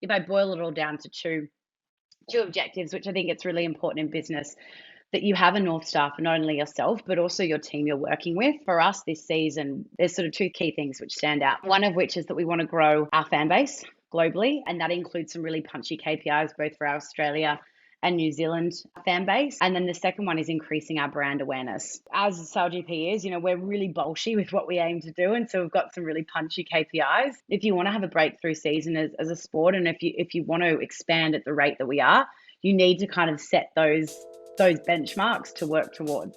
if I boil it all down to two objectives, which I think it's really important in business, that you have a North Star for not only yourself, but also your team you're working with. For us this season, there's sort of two key things which stand out. One of which is that we want to grow our fan base globally, and that includes some really punchy KPIs, both for our Australia and New Zealand fan base. And then the second one is increasing our brand awareness. As SailGP is, we're really bolshy with what we aim to do. And so we've got some really punchy KPIs. If you want to have a breakthrough season as a sport, and if you want to expand at the rate that we are, you need to kind of set those benchmarks to work towards.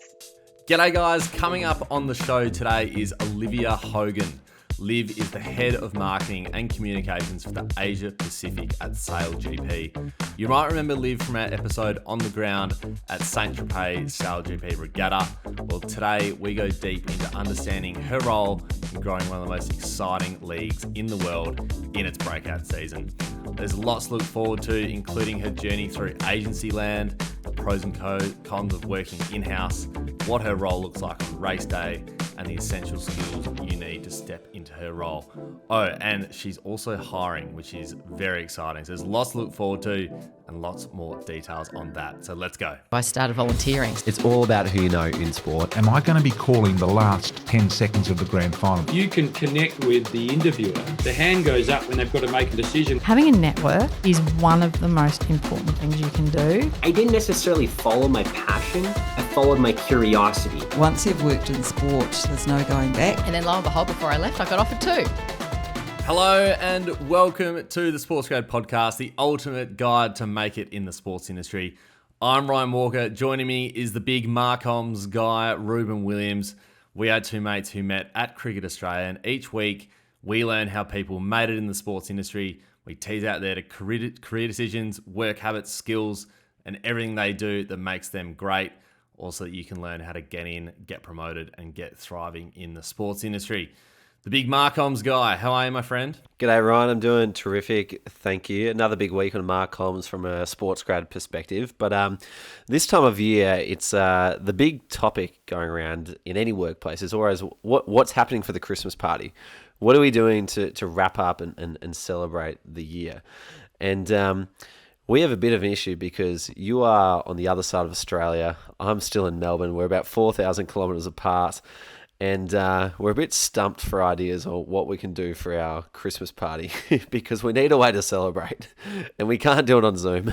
G'day guys, coming up on the show today is Olivia Hogan. Liv is the head of marketing and communications for the Asia Pacific at SailGP. You might remember Liv from our episode on the ground at Saint-Tropez Sail GP regatta. Well, today we go deep into understanding her role in growing one of the most exciting leagues in the world in its breakout season. There's lots to look forward to, including her journey through agency land, the pros and cons of working in-house, what her role looks like on race day, and the essential skills you need to step into her role. Oh, and she's also hiring, which is very exciting. So there's lots to look forward to and lots more details on that. So let's go. I started volunteering. It's all about who you know in sport. Am I going to be calling the last 10 seconds of the grand final? You can connect with the interviewer. The hand goes up when they've got to make a decision. Having a network is one of the most important things you can do. I didn't necessarily follow my passion. I followed my curiosity. Once you've worked in sport, there's no going back. And then lo and behold, before I left, I got offered two. Hello and welcome to the SportsGrad podcast, the ultimate guide to make it in the sports industry. I'm Ryan Walker. Joining me is the big Marcoms guy, Ruben Williams. We are two mates who met at Cricket Australia, and each week we learn how people made it in the sports industry. We tease out their career decisions, work habits, skills, and everything they do that makes them great. Also, that you can learn how to get in, get promoted, and get thriving in the sports industry. The big Marcoms guy, how are you, my friend? G'day, Ryan. I'm doing terrific. Thank you. Another big week on Marcoms from a SportsGrad perspective. But this time of year, it's the big topic going around in any workplace is always what's happening for the Christmas party. What are we doing to wrap up and celebrate the year? And we have a bit of an issue because you are on the other side of Australia. I'm still in Melbourne. We're about 4,000 kilometres apart. And we're a bit stumped for ideas on what we can do for our Christmas party because we need a way to celebrate and we can't do it on Zoom.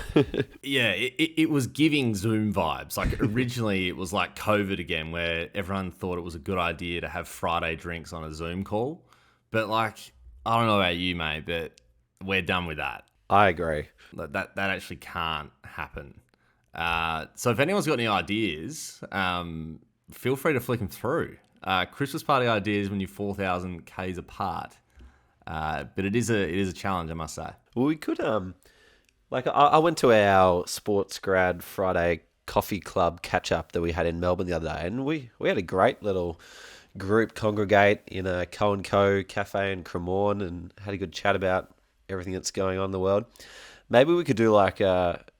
Yeah, it was giving Zoom vibes. Like originally it was like COVID again where everyone thought it was a good idea to have Friday drinks on a Zoom call. But like, I don't know about you, mate, but we're done with that. I agree. That actually can't happen. So if anyone's got any ideas, feel free to flick them through. Christmas party ideas when you're 4,000 Ks apart. But it is a challenge, I must say. Well, we could, I went to our SportsGrad Friday coffee club catch-up that we had in Melbourne the other day, and we had a great little group congregate in a Co & Co cafe in Cremorne and had a good chat about everything that's going on in the world. Maybe we could do like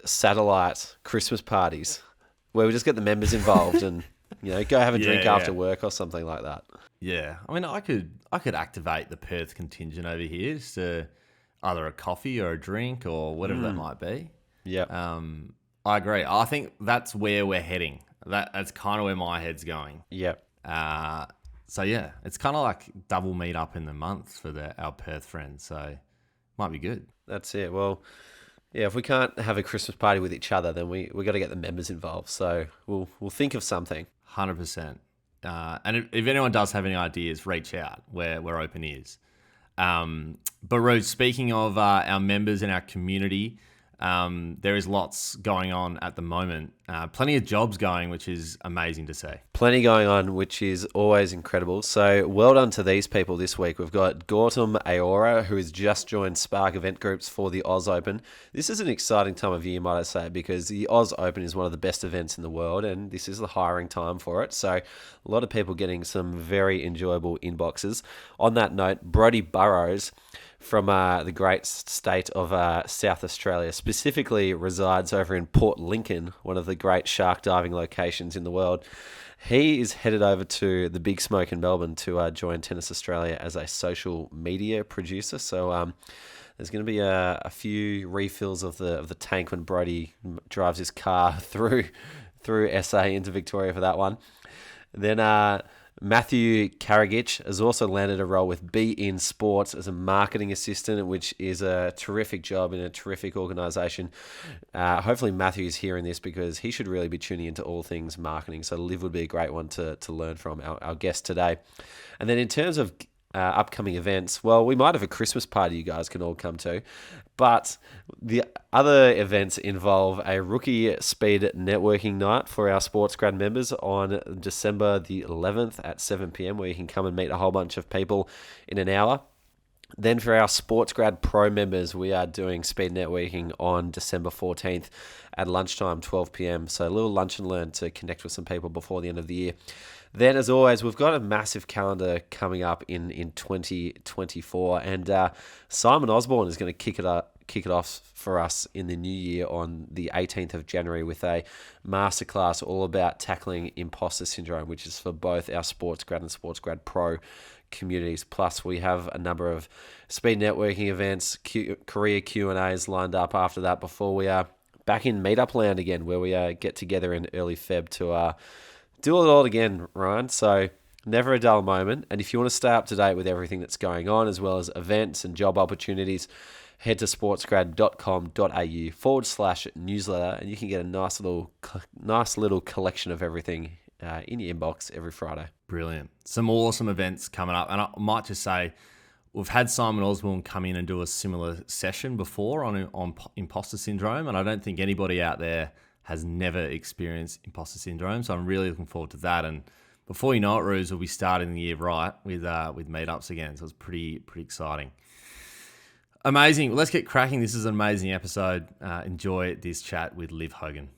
satellite Christmas parties where we just get the members involved and go have a drink after work or something like that. Yeah. I mean, I could activate the Perth contingent over here just to either a coffee or a drink or whatever that might be. Yeah. I agree. I think that's where we're heading. That's kind of where my head's going. Yep. So yeah, it's kind of like double meet up in the month for our Perth friends. So might be good. That's it. Well, yeah, if we can't have a Christmas party with each other, then we got to get the members involved. So we'll think of something. 100%. And if anyone does have any ideas, reach out. We're open ears. But Rose, speaking of our members and our community, there is lots going on at the moment. Plenty of jobs going, which is amazing to see. Plenty going on, which is always incredible. So well done to these people this week. We've got Gautam Aora, who has just joined Spark Event Groups for the Oz Open. This is an exciting time of year, might I say, because the Oz Open is one of the best events in the world, and this is the hiring time for it. So a lot of people getting some very enjoyable inboxes. On that note, Brodie Burrows from the great state of South Australia, specifically resides over in Port Lincoln, one of the great shark diving locations in the world. He is headed over to the Big Smoke in Melbourne to join Tennis Australia as a social media producer. So There's going to be a few refills of the tank when Brody drives his car through SA into Victoria for that one. Then Matthew Karagic has also landed a role with Be In Sports as a marketing assistant, which is a terrific job in a terrific organisation. Hopefully Matthew is hearing this because he should really be tuning into all things marketing. So Liv would be a great one to learn from, our guest today. And then in terms of upcoming events, well, we might have a Christmas party you guys can all come to, but the other events involve a rookie speed networking night for our SportsGrad members on December the 11th at 7 p.m, where you can come and meet a whole bunch of people in an hour. Then for our SportsGrad Pro members, we are doing speed networking on December 14th at lunchtime, 12 p.m. So a little lunch and learn to connect with some people before the end of the year. Then, as always, we've got a massive calendar coming up in 2024, and Simon Osborne is going to kick it off for us in the new year on the 18th of January with a masterclass all about tackling imposter syndrome, which is for both our SportsGrad and SportsGrad Pro communities. Plus, we have a number of speed networking events, career Q&As lined up after that before we are back in Meetup Land again, where we get together in early Feb to do it all again, Ryan. So never a dull moment. And if you want to stay up to date with everything that's going on, as well as events and job opportunities, head to sportsgrad.com.au/newsletter, and you can get a nice little collection of everything in your inbox every Friday. Brilliant. Some awesome events coming up. And I might just say, we've had Simon Osborne come in and do a similar session before on imposter syndrome, and I don't think anybody out there has never experienced imposter syndrome. So I'm really looking forward to that. And before you know it, Ruse, we'll be starting the year right with meetups again. So it's pretty exciting. Amazing. Let's get cracking. This is an amazing episode. Enjoy this chat with Liv Hogan.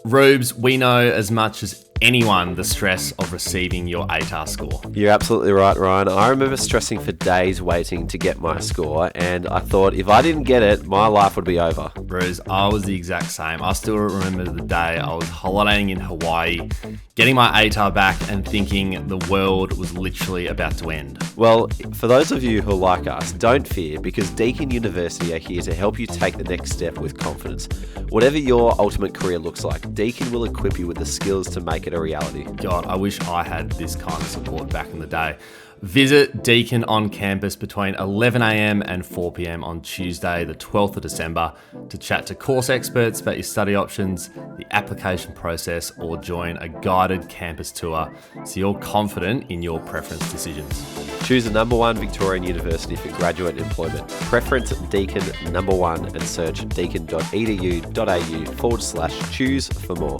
Rubes, we know as much as anyone the stress of receiving your ATAR score. You're absolutely right, Ryan. I remember stressing for days waiting to get my score, and I thought if I didn't get it, my life would be over. Ruse, I was the exact same. I still remember the day I was holidaying in Hawaii, getting my ATAR back and thinking the world was literally about to end. Well, for those of you who are like us, don't fear, because Deakin University are here to help you take the next step with confidence. Whatever your ultimate career looks like, Deakin will equip you with the skills to make it a reality. God, I wish I had this kind of support back in the day. Visit Deakin on campus between 11 a.m. and 4 p.m. on Tuesday, the 12th of December, to chat to course experts about your study options, the application process, or join a guided campus tour so you're confident in your preference decisions. Choose the #1 Victorian university for graduate employment. Preference Deakin #1 and search deakin.edu.au/choose for more.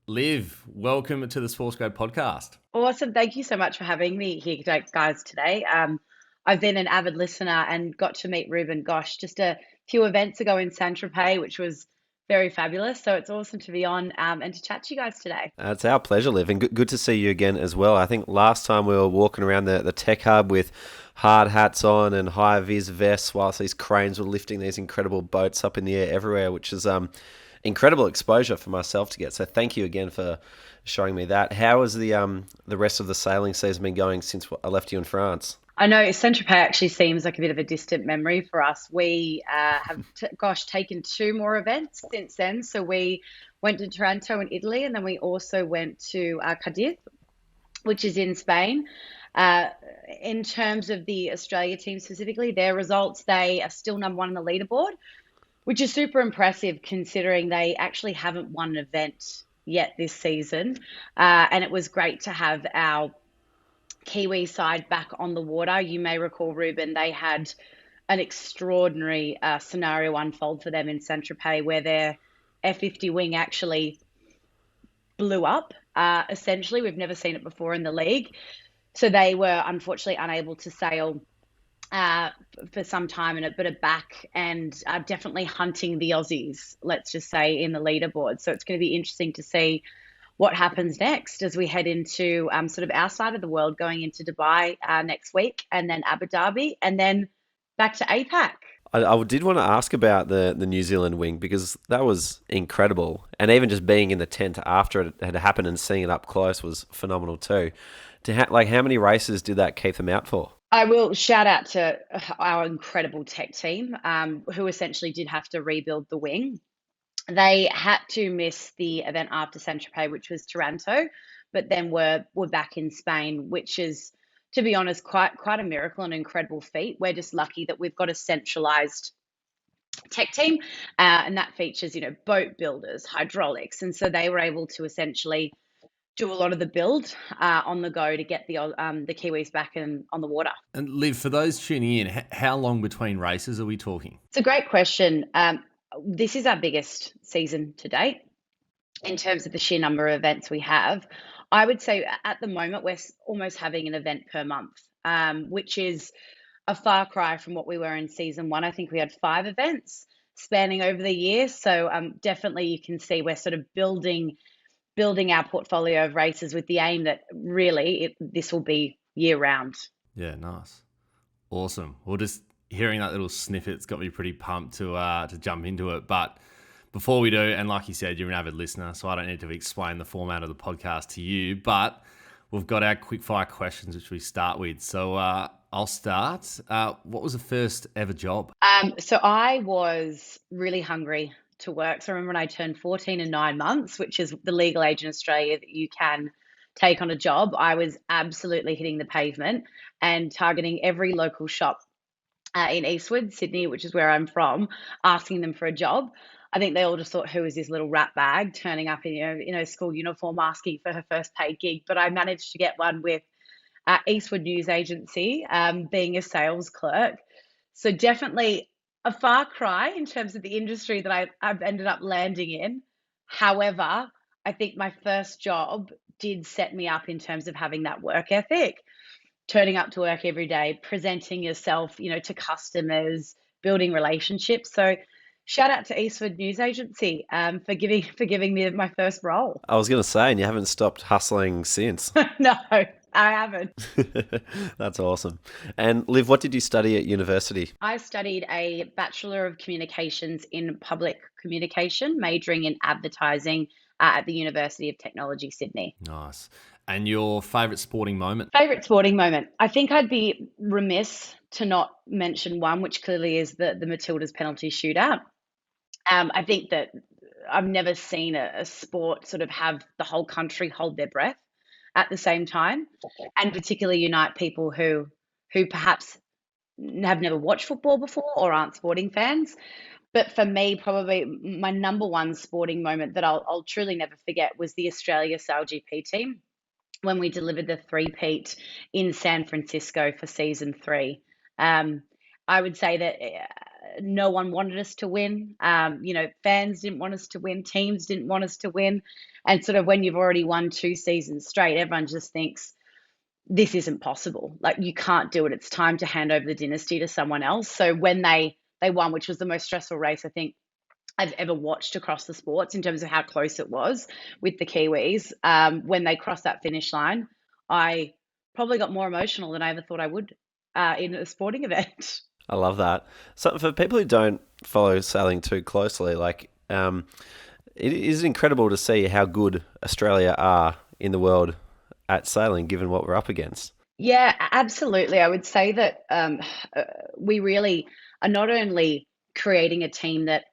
Liv, welcome to the SportsGrad podcast. Awesome. Thank you so much for having me here, guys, today. I've been an avid listener and got to meet Ruben, just a few events ago in Saint-Tropez, which was very fabulous. So it's awesome to be on and to chat to you guys today. It's our pleasure, Liv, and good to see you again as well. I think last time we were walking around the tech hub with hard hats on and high-vis vests whilst these cranes were lifting these incredible boats up in the air everywhere, which is incredible exposure for myself to get. So thank you again for showing me that. How has the rest of the sailing season been going since I left you in France? I know Saint-Tropez actually seems like a bit of a distant memory for us. We have, taken 2 more events since then. So we went to Taranto in Italy, and then we also went to Cadiz, which is in Spain. In terms of the Australia team specifically, their results, they are still #1 on the leaderboard, which is super impressive considering they actually haven't won an event yet this season. And it was great to have our Kiwi side back on the water. You may recall, Ruben, they had an extraordinary scenario unfold for them in Saint-Tropez where their F50 wing actually blew up. Essentially, we've never seen it before in the league. So they were unfortunately unable to sail for some time, but are back and are definitely hunting the Aussies, let's just say, in the leaderboard. So it's going to be interesting to see what happens next as we head into sort of our side of the world, going into Dubai next week, and then Abu Dhabi, and then back to APAC. I did want to ask about the New Zealand wing, because that was incredible. And even just being in the tent after it had happened and seeing it up close was phenomenal too. How many races did that keep them out for? I will shout out to our incredible tech team, who essentially did have to rebuild the wing. They had to miss the event after Saint-Tropez, which was Taranto, but then were back in Spain, which is, to be honest, quite a miracle and an incredible feat. We're just lucky that we've got a centralized tech team, and that features, boat builders, hydraulics, and so they were able to essentially do a lot of the build on the go to get the Kiwis back on the water. And Liv, for those tuning in, how long between races are we talking? It's a great question. This is our biggest season to date in terms of the sheer number of events we have. I would say at the moment we're almost having an event per month, which is a far cry from what we were in season one. I think we had 5 events spanning over the year. So definitely you can see we're sort of building our portfolio of races with the aim that really this will be year round. Yeah, nice. Awesome. Well, just hearing that little snippet's got me pretty pumped to jump into it. But before we do, and like you said, you're an avid listener, so I don't need to explain the format of the podcast to you, but we've got our quickfire questions, which we start with. So I'll start. What was the first ever job? So I was really hungry to work. So I remember when I turned 14 in 9 months, which is the legal age in Australia that you can take on a job, I was absolutely hitting the pavement and targeting every local shop in Eastwood, Sydney, which is where I'm from, asking them for a job. I think they all just thought, who is this little rat bag turning up in a school uniform asking for her first paid gig? But I managed to get one with Eastwood News Agency, being a sales clerk. So definitely a far cry in terms of the industry that I've ended up landing in. However, I think my first job did set me up in terms of having that work ethic, turning up to work every day, presenting yourself, to customers, building relationships. So shout out to Eastwood News Agency for giving me my first role. I was going to say, and you haven't stopped hustling since. No, I haven't. That's awesome. And Liv, what did you study at university? I studied a Bachelor of Communications in Public Communication, majoring in advertising at the University of Technology, Sydney. Nice. And your favourite sporting moment? Favourite sporting moment? I think I'd be remiss to not mention one, which clearly is the Matildas penalty shootout. I think that I've never seen a sport sort of have the whole country hold their breath at the same time, and particularly unite people who perhaps have never watched football before or aren't sporting fans. But for me, probably my number one sporting moment that I'll truly never forget was the Australia SailGP team when we delivered the three-peat in San Francisco for season 3. I would say that no one wanted us to win. Fans didn't want us to win. Teams didn't want us to win. And sort of when you've already won 2 seasons straight, everyone just thinks this isn't possible. Like, you can't do it. It's time to hand over the dynasty to someone else. So when they won, which was the most stressful race I think I've ever watched across the sports in terms of how close it was with the Kiwis, when they crossed that finish line, I probably got more emotional than I ever thought I would in a sporting event. I love that. So for people who don't follow sailing too closely, it is incredible to see how good Australia are in the world at sailing, given what we're up against. Yeah, absolutely. I would say that we really are not only creating a team that,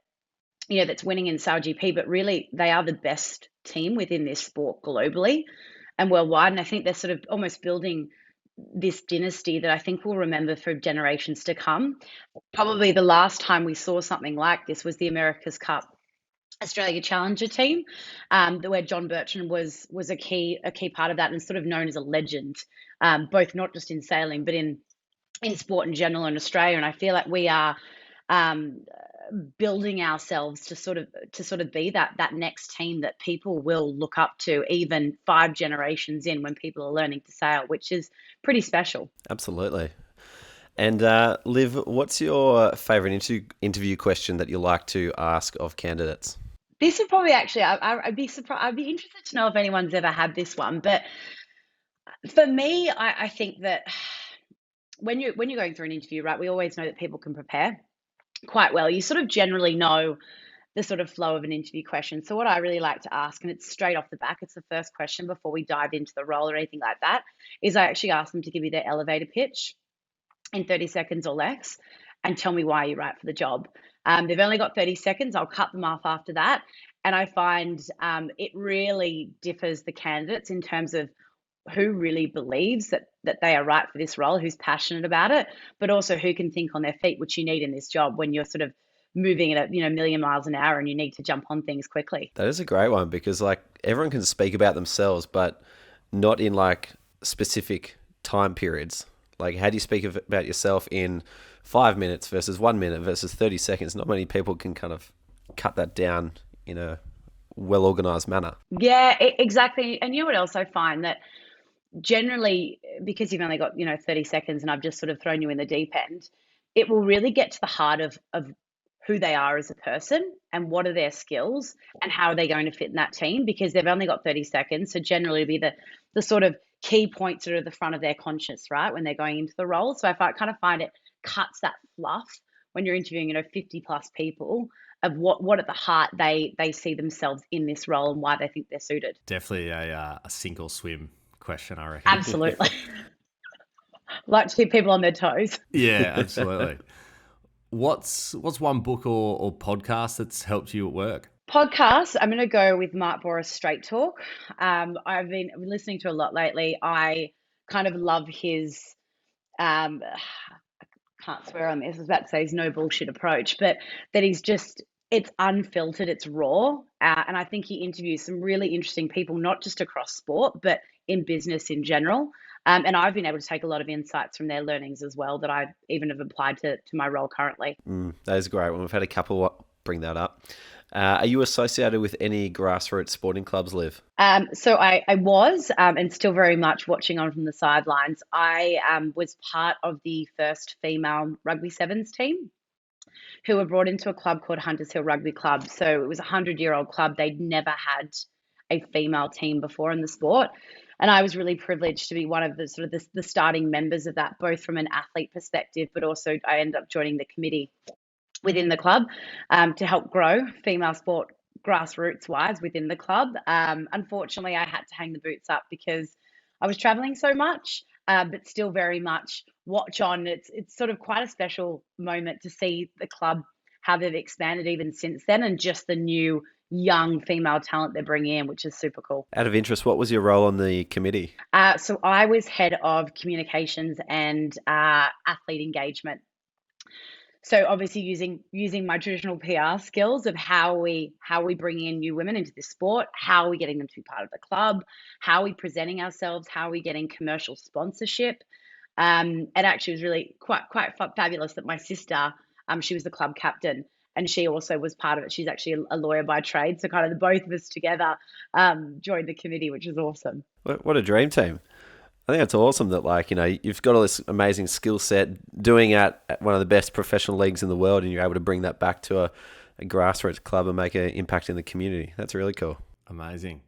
that's winning in SailGP, but really they are the best team within this sport globally and worldwide. And I think they're sort of almost building this dynasty that I think we'll remember for generations to come. Probably the last time we saw something like this was the America's Cup Australia Challenger team, where John Bertrand was a key part of that and sort of known as a legend, both not just in sailing but in sport in general in Australia. And I feel like we are building ourselves to sort of be that next team that people will look up to even 5 generations in when people are learning to sail, which is pretty special. Absolutely. And Liv, what's your favourite interview question that you like to ask of candidates? This would probably actually, I'd be surprised. I'd be interested to know if anyone's ever had this one. But for me, I think that when you're going through an interview, right, we always know that people can prepare quite well. You sort of generally know the sort of flow of an interview question. So what I really like to ask, and it's straight off the back, it's the first question before we dive into the role or anything like that, is I actually ask them to give me their elevator pitch in 30 seconds or less and tell me why you're right for the job. They've only got 30 seconds. I'll cut them off after that. And I find it really differs the candidates in terms of who really believes that they are right for this role, who's passionate about it, but also who can think on their feet, which you need in this job when you're sort of moving at a million miles an hour and you need to jump on things quickly. That is a great one because like everyone can speak about themselves, but not in like specific time periods. Like how do you speak about yourself in 5 minutes versus 1 minute versus 30 seconds? Not many people can kind of cut that down in a well-organized manner. Yeah, exactly. And you know what else I find? That generally, because you've only got 30 seconds and I've just sort of thrown you in the deep end, it will really get to the heart of who they are as a person and what are their skills and how are they going to fit in that team, because they've only got 30 seconds. So generally it'll be the sort of key points that are at the front of their conscience, right, when they're going into the role. So I kind of find it cuts that fluff when you're interviewing 50 plus people of what at the heart they see themselves in this role and why they think they're suited. Definitely a sink or swim question, I reckon. Absolutely. Like to keep people on their toes. Yeah, absolutely. What's one book or podcast that's helped you at work? Podcast, I'm going to go with Mark Boris Straight Talk. I've been listening to a lot lately. I kind of love his, I can't swear on this, I was about to say his no bullshit approach, but that he's just, it's unfiltered, it's raw. And I think he interviews some really interesting people, not just across sport, but in business in general. And I've been able to take a lot of insights from their learnings as well that I even have applied to my role currently. That is a great one. We've had a couple bring that up. Are you associated with any grassroots sporting clubs, Liv? So I was, and still very much watching on from the sidelines. I was part of the first female rugby sevens team who were brought into a club called Hunters Hill Rugby Club. So it was a 100-year-old club. They'd never had a female team before in the sport. And I was really privileged to be one of the sort of the starting members of that, both from an athlete perspective, but also I ended up joining the committee within the club to help grow female sport grassroots wise within the club. Unfortunately, I had to hang the boots up because I was traveling so much, but still very much watch on. It's sort of quite a special moment to see the club, how they've expanded even since then, and just the new young female talent they're bringing in, which is super cool. Out of interest, what was your role on the committee? So I was head of communications and athlete engagement. So obviously using my traditional PR skills of how we bring in new women into this sport, how are we getting them to be part of the club, how are we presenting ourselves, how are we getting commercial sponsorship. It actually was really quite fabulous that my sister, she was the club captain, and she also was part of it. She's actually a lawyer by trade. So kind of the both of us together joined the committee, which is awesome. What a dream team. I think it's awesome that you've got all this amazing skill set doing at one of the best professional leagues in the world, and you're able to bring that back to a grassroots club and make an impact in the community. That's really cool. Amazing.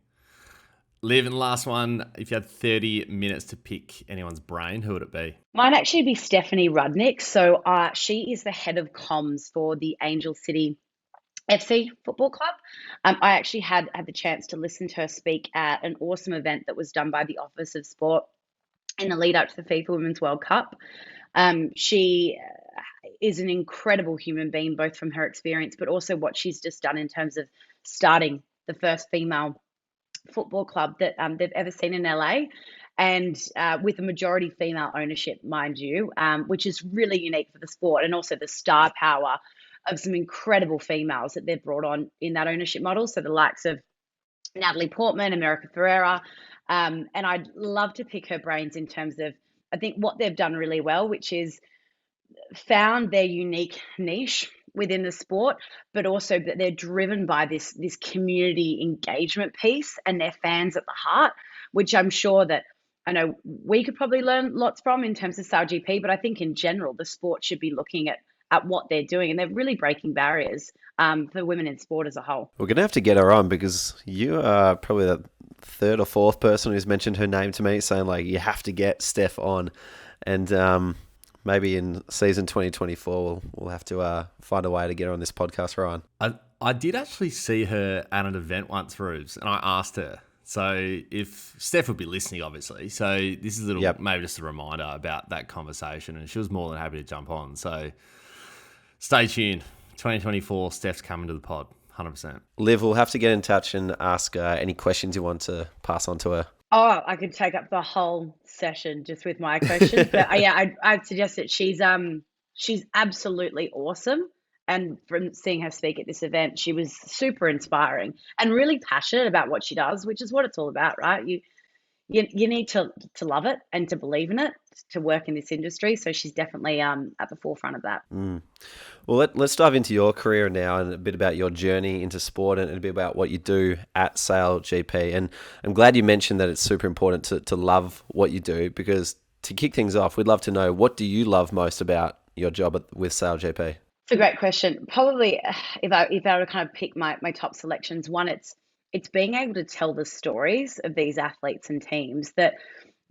Liv, and the last one, if you had 30 minutes to pick anyone's brain, who would it be? Might actually be Stephanie Rudnick. So she is the head of comms for the Angel City FC Football Club. I actually had the chance to listen to her speak at an awesome event that was done by the Office of Sport in the lead up to the FIFA Women's World Cup. She is an incredible human being, both from her experience, but also what she's just done in terms of starting the first female football club that they've ever seen in LA, and with a majority female ownership, mind you, which is really unique for the sport, and also the star power of some incredible females that they've brought on in that ownership model. So the likes of Natalie Portman, America Ferreira, and I'd love to pick her brains in terms of, I think what they've done really well, which is found their unique niche within the sport, but also that they're driven by this community engagement piece and their fans at the heart, which I'm sure that I know we could probably learn lots from in terms of SailGP, but I think in general, the sport should be looking at what they're doing, and they're really breaking barriers for women in sport as a whole. We're going to have to get her on because you are probably the third or fourth person who's mentioned her name to me, saying you have to get Steph on, and maybe in season 2024 we'll have to find a way to get her on this podcast, Ryan. I did actually see her at an event once, Rubes, and I asked her. So if Steph would be listening, obviously, so this is a little, maybe just a reminder about that conversation, and she was more than happy to jump on. So stay tuned. 2024, Steph's coming to the pod, 100%. Liv, we'll have to get in touch and ask any questions you want to pass on to her. Oh, I could take up the whole session just with my questions, but I'd suggest that she's absolutely awesome. And from seeing her speak at this event, she was super inspiring and really passionate about what she does, which is what it's all about, right? You need to love it and to believe in it to work in this industry. So she's definitely at the forefront of that. Well, let's dive into your career now and a bit about your journey into sport and a bit about what you do at SailGP. And I'm glad you mentioned that it's super important to love what you do, because to kick things off, we'd love to know, what do you love most about your job with SailGP? It's a great question. Probably if I were to kind of pick my top selections, one, it's being able to tell the stories of these athletes and teams that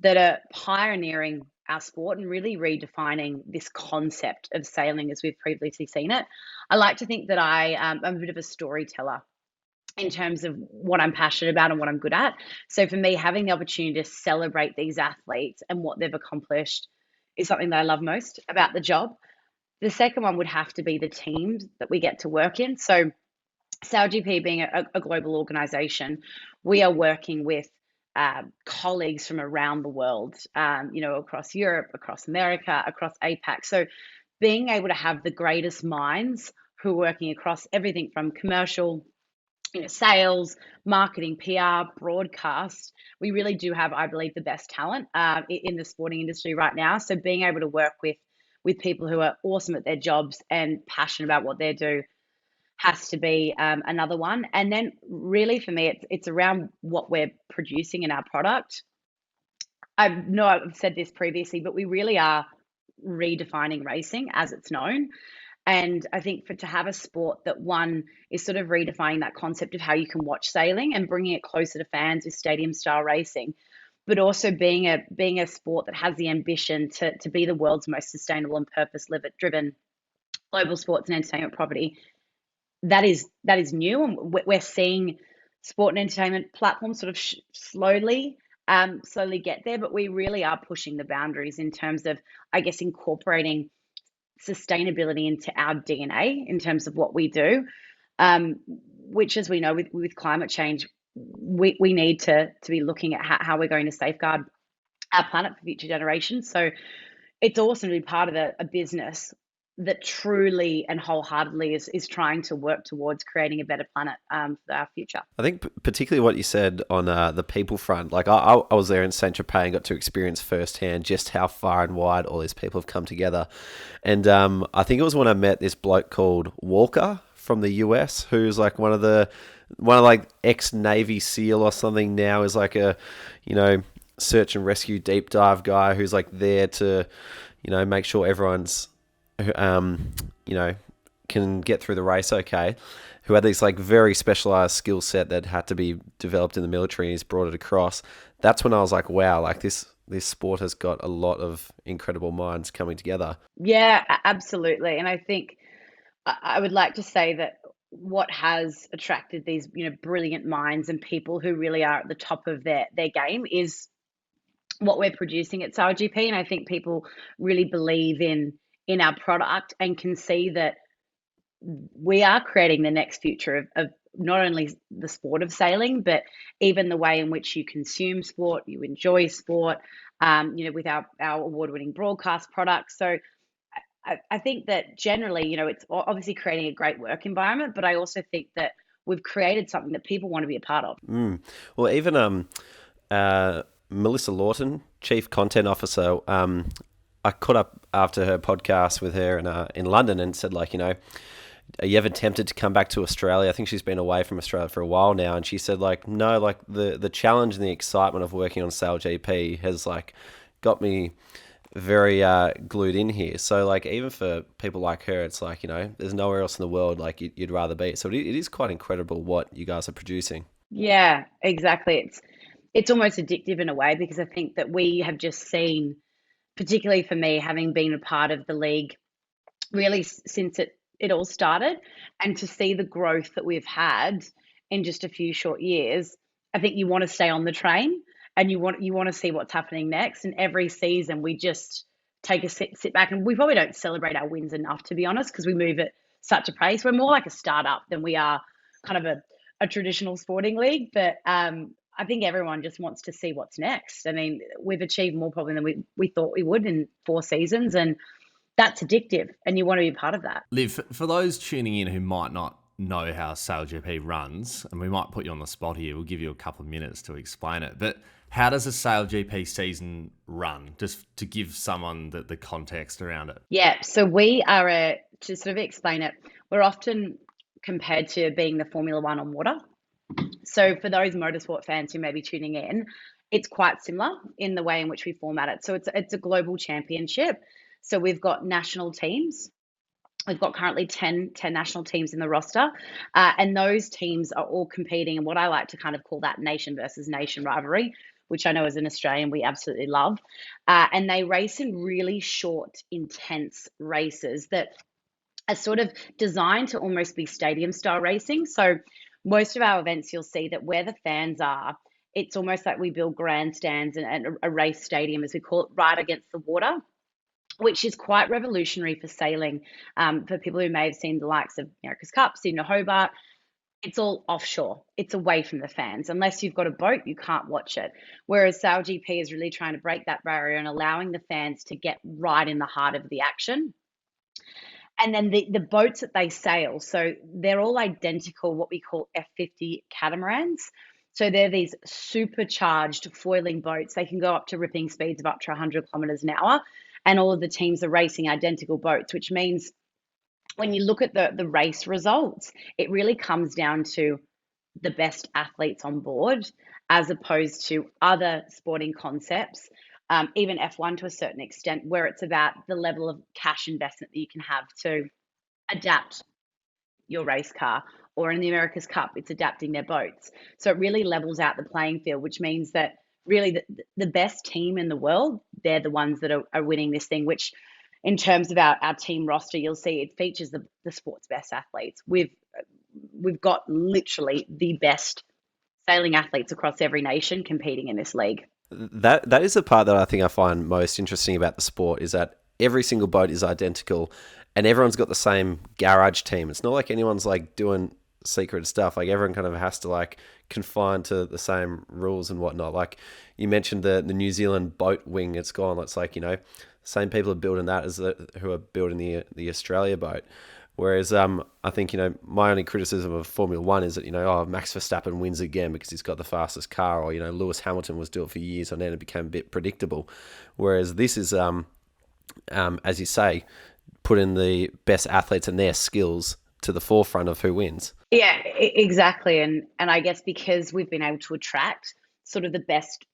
are pioneering our sport and really redefining this concept of sailing as we've previously seen it. I like to think that I'm a bit of a storyteller in terms of what I'm passionate about and what I'm good at. So for me, having the opportunity to celebrate these athletes and what they've accomplished is something that I love most about the job. The second one would have to be the teams that we get to work in. So SailGP being a global organization, we are working with colleagues from around the world, across Europe, across America, across APAC. So being able to have the greatest minds who are working across everything from commercial, sales, marketing, PR, broadcast. We really do have, I believe, the best talent in the sporting industry right now. So being able to work with people who are awesome at their jobs and passionate about what they do has to be another one. And then really for me, it's around what we're producing in our product. I know I've said this previously, but we really are redefining racing as it's known. And I think to have a sport that, one, is sort of redefining that concept of how you can watch sailing and bringing it closer to fans with stadium style racing, but also being a sport that has the ambition to be the world's most sustainable and purpose-driven global sports and entertainment property. That is new, and we're seeing sport and entertainment platforms sort of slowly get there, but we really are pushing the boundaries in terms of, I guess, incorporating sustainability into our DNA in terms of what we do, which, as we know, with climate change, we need to be looking at how we're going to safeguard our planet for future generations. So it's awesome to be part of a business that truly and wholeheartedly is trying to work towards creating a better planet for our future. I think particularly what you said on the people front, like I was there in Saint-Tropez and got to experience firsthand just how far and wide all these people have come together. And I think it was when I met this bloke called Walker from the US, who's like one of like ex-Navy SEAL or something, now is like a, search and rescue deep dive guy who's like there to, make sure everyone's can get through the race okay, who had this like very specialized skill set that had to be developed in the military, and he's brought it across. That's when I was like, wow, like this sport has got a lot of incredible minds coming together. Yeah, absolutely. And I think I would like to say that what has attracted these, brilliant minds and people who really are at the top of their game is what we're producing at SailGP. And I think people really believe in our product and can see that we are creating the next future of not only the sport of sailing, but even the way in which you consume sport, you enjoy sport, with our award-winning broadcast products. So I think that generally, it's obviously creating a great work environment, but I also think that we've created something that people want to be a part of. Well, even Melissa Lawton, Chief Content Officer, I caught up after her podcast with her in London and said, like, are you ever tempted to come back to Australia? I think she's been away from Australia for a while now. And she said, like, no, like the challenge and the excitement of working on SailGP has like got me very glued in here. So like, even for people like her, it's like, there's nowhere else in the world like you'd rather be. So it is quite incredible what you guys are producing. Yeah, exactly. It's almost addictive in a way, because I think that we have just seen, particularly for me, having been a part of the league really since it all started, and to see the growth that we've had in just a few short years, I think you want to stay on the train and you want to see what's happening next. And every season we just take a sit back, and we probably don't celebrate our wins enough, to be honest, because we move at such a pace. We're more like a startup than we are kind of a traditional sporting league. But I think everyone just wants to see what's next. I mean, we've achieved more probably than we thought we would in 4 seasons, and that's addictive, and you want to be part of that. Liv, for those tuning in who might not know how SailGP runs, and we might put you on the spot here, we'll give you a couple of minutes to explain it, but how does a SailGP season run, just to give someone the context around it? Yeah, so we are, to sort of explain it, we're often compared to being the Formula One on water. So for those motorsport fans who may be tuning in, it's quite similar in the way in which we format it. So it's a global championship. So we've got national teams. We've got currently 10 national teams in the roster, and those teams are all competing in what I like to kind of call that nation versus nation rivalry, which I know as an Australian we absolutely love. And they race in really short, intense races that are sort of designed to almost be stadium style racing. So most of our events, you'll see that where the fans are, it's almost like we build grandstands and a race stadium, as we call it, right against the water, which is quite revolutionary for sailing. For people who may have seen the likes of America's Cup, Sydney, Hobart, it's all offshore. It's away from the fans. Unless you've got a boat, you can't watch it. Whereas SailGP is really trying to break that barrier and allowing the fans to get right in the heart of the action. And then the boats that they sail, so they're all identical, what we call F50 catamarans. So they're these supercharged foiling boats. They can go up to ripping speeds of up to 100 kilometers an hour. And all of the teams are racing identical boats, which means when you look at the race results, it really comes down to the best athletes on board, as opposed to other sporting concepts, even F1 to a certain extent, where it's about the level of cash investment that you can have to adapt your race car. Or in the America's Cup, it's adapting their boats. So it really levels out the playing field, which means that really the best team in the world, they're the ones that are winning this thing, which in terms of our team roster, you'll see it features the sport's best athletes. We've got literally the best sailing athletes across every nation competing in this league. That is the part that I think I find most interesting about the sport, is that every single boat is identical and everyone's got the same garage team. It's not like anyone's like doing secret stuff. Like everyone kind of has to like confine to the same rules and whatnot. Like you mentioned the New Zealand boat wing, it's gone. It's like, same people are building that as who are building the Australia boat. Whereas I think, my only criticism of Formula One is that, Max Verstappen wins again because he's got the fastest car, or, Lewis Hamilton was doing it for years and then it became a bit predictable. Whereas this is, as you say, putting the best athletes and their skills to the forefront of who wins. Yeah, exactly. And I guess because we've been able to attract sort of the best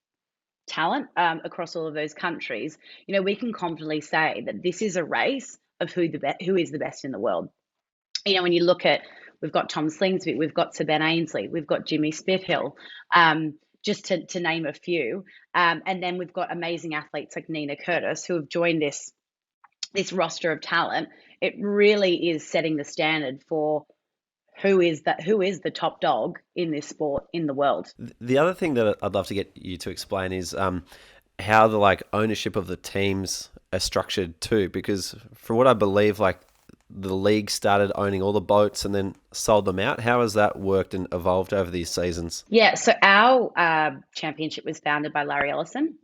talent across all of those countries, we can confidently say that this is a race of who is the best in the world. When you look at, we've got Tom Slingsby, we've got Sir Ben Ainsley, we've got Jimmy Spithill, just to name a few. And then we've got amazing athletes like Nina Curtis who have joined this roster of talent. It really is setting the standard for who is the top dog in this sport in the world. The other thing that I'd love to get you to explain is how the ownership of the teams are structured too, because from what I believe, the league started owning all the boats and then sold them out. How has that worked and evolved over these seasons? Yeah, so our championship was founded by Larry Ellison.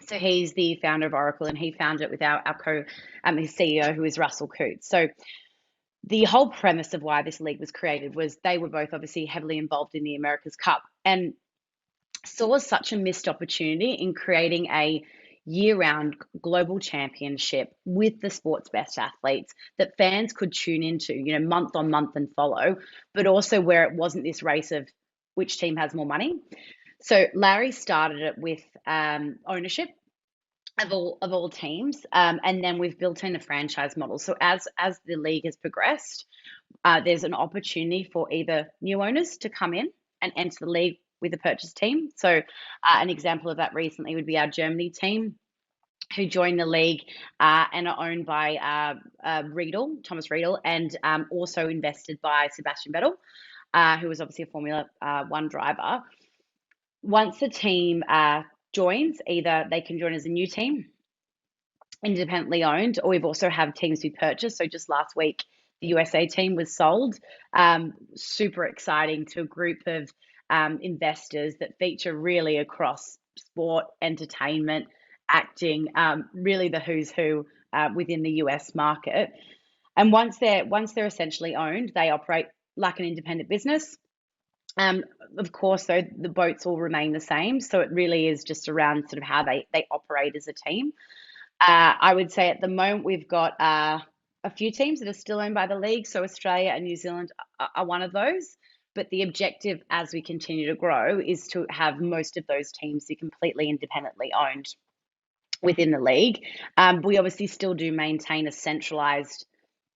So he's the founder of Oracle, and he founded it with his CEO, who is Russell Coates. So the whole premise of why this league was created was they were both obviously heavily involved in the America's Cup and saw such a missed opportunity in creating a year-round global championship with the sport's best athletes that fans could tune into, month on month and follow, but also where it wasn't this race of which team has more money. So Larry started it with ownership of all teams, and then we've built in a franchise model. So as the league has progressed, there's an opportunity for either new owners to come in and enter the league with a purchase team. So an example of that recently would be our Germany team, who joined the league and are owned by Thomas Riedel, and also invested by Sebastian Vettel, who was obviously a Formula One driver. Once the team joins, either they can join as a new team, independently owned, or we've also have teams we purchased. So just last week, the USA team was sold. Super exciting to a group of investors that feature really across sport, entertainment, acting, really the who's who within the US market. And once they're essentially owned, they operate like an independent business. Of course, though, the boats all remain the same. So it really is just around sort of how they operate as a team. I would say at the moment we've got a few teams that are still owned by the league. So Australia and New Zealand are one of those. But the objective as we continue to grow is to have most of those teams be completely independently owned within the league. We obviously still do maintain a centralized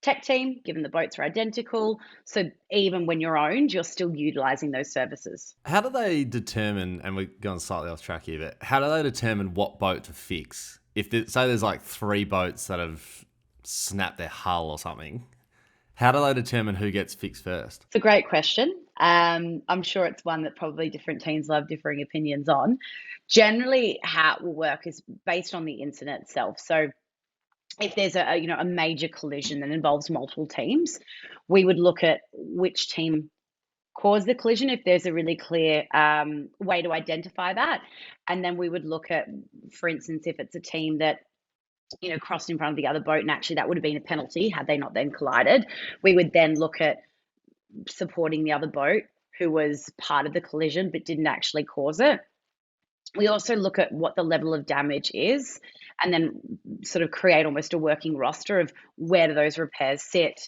tech team, given the boats are identical. So even when you're owned, you're still utilizing those services. How do they determine, and we're going slightly off track here, but how do they determine what boat to fix? If say there's like 3 boats that have snapped their hull or something, how do they determine who gets fixed first? It's a great question. I'm sure it's one that probably different teams will have differing opinions on. Generally, how it will work is based on the incident itself. So if there's a major collision that involves multiple teams, we would look at which team caused the collision, if there's a really clear way to identify that. And then we would look at, for instance, if it's a team that crossed in front of the other boat, and actually that would have been a penalty had they not then collided, we would then look at supporting the other boat who was part of the collision but didn't actually cause it. We also look at what the level of damage is, and then sort of create almost a working roster of where do those repairs sit,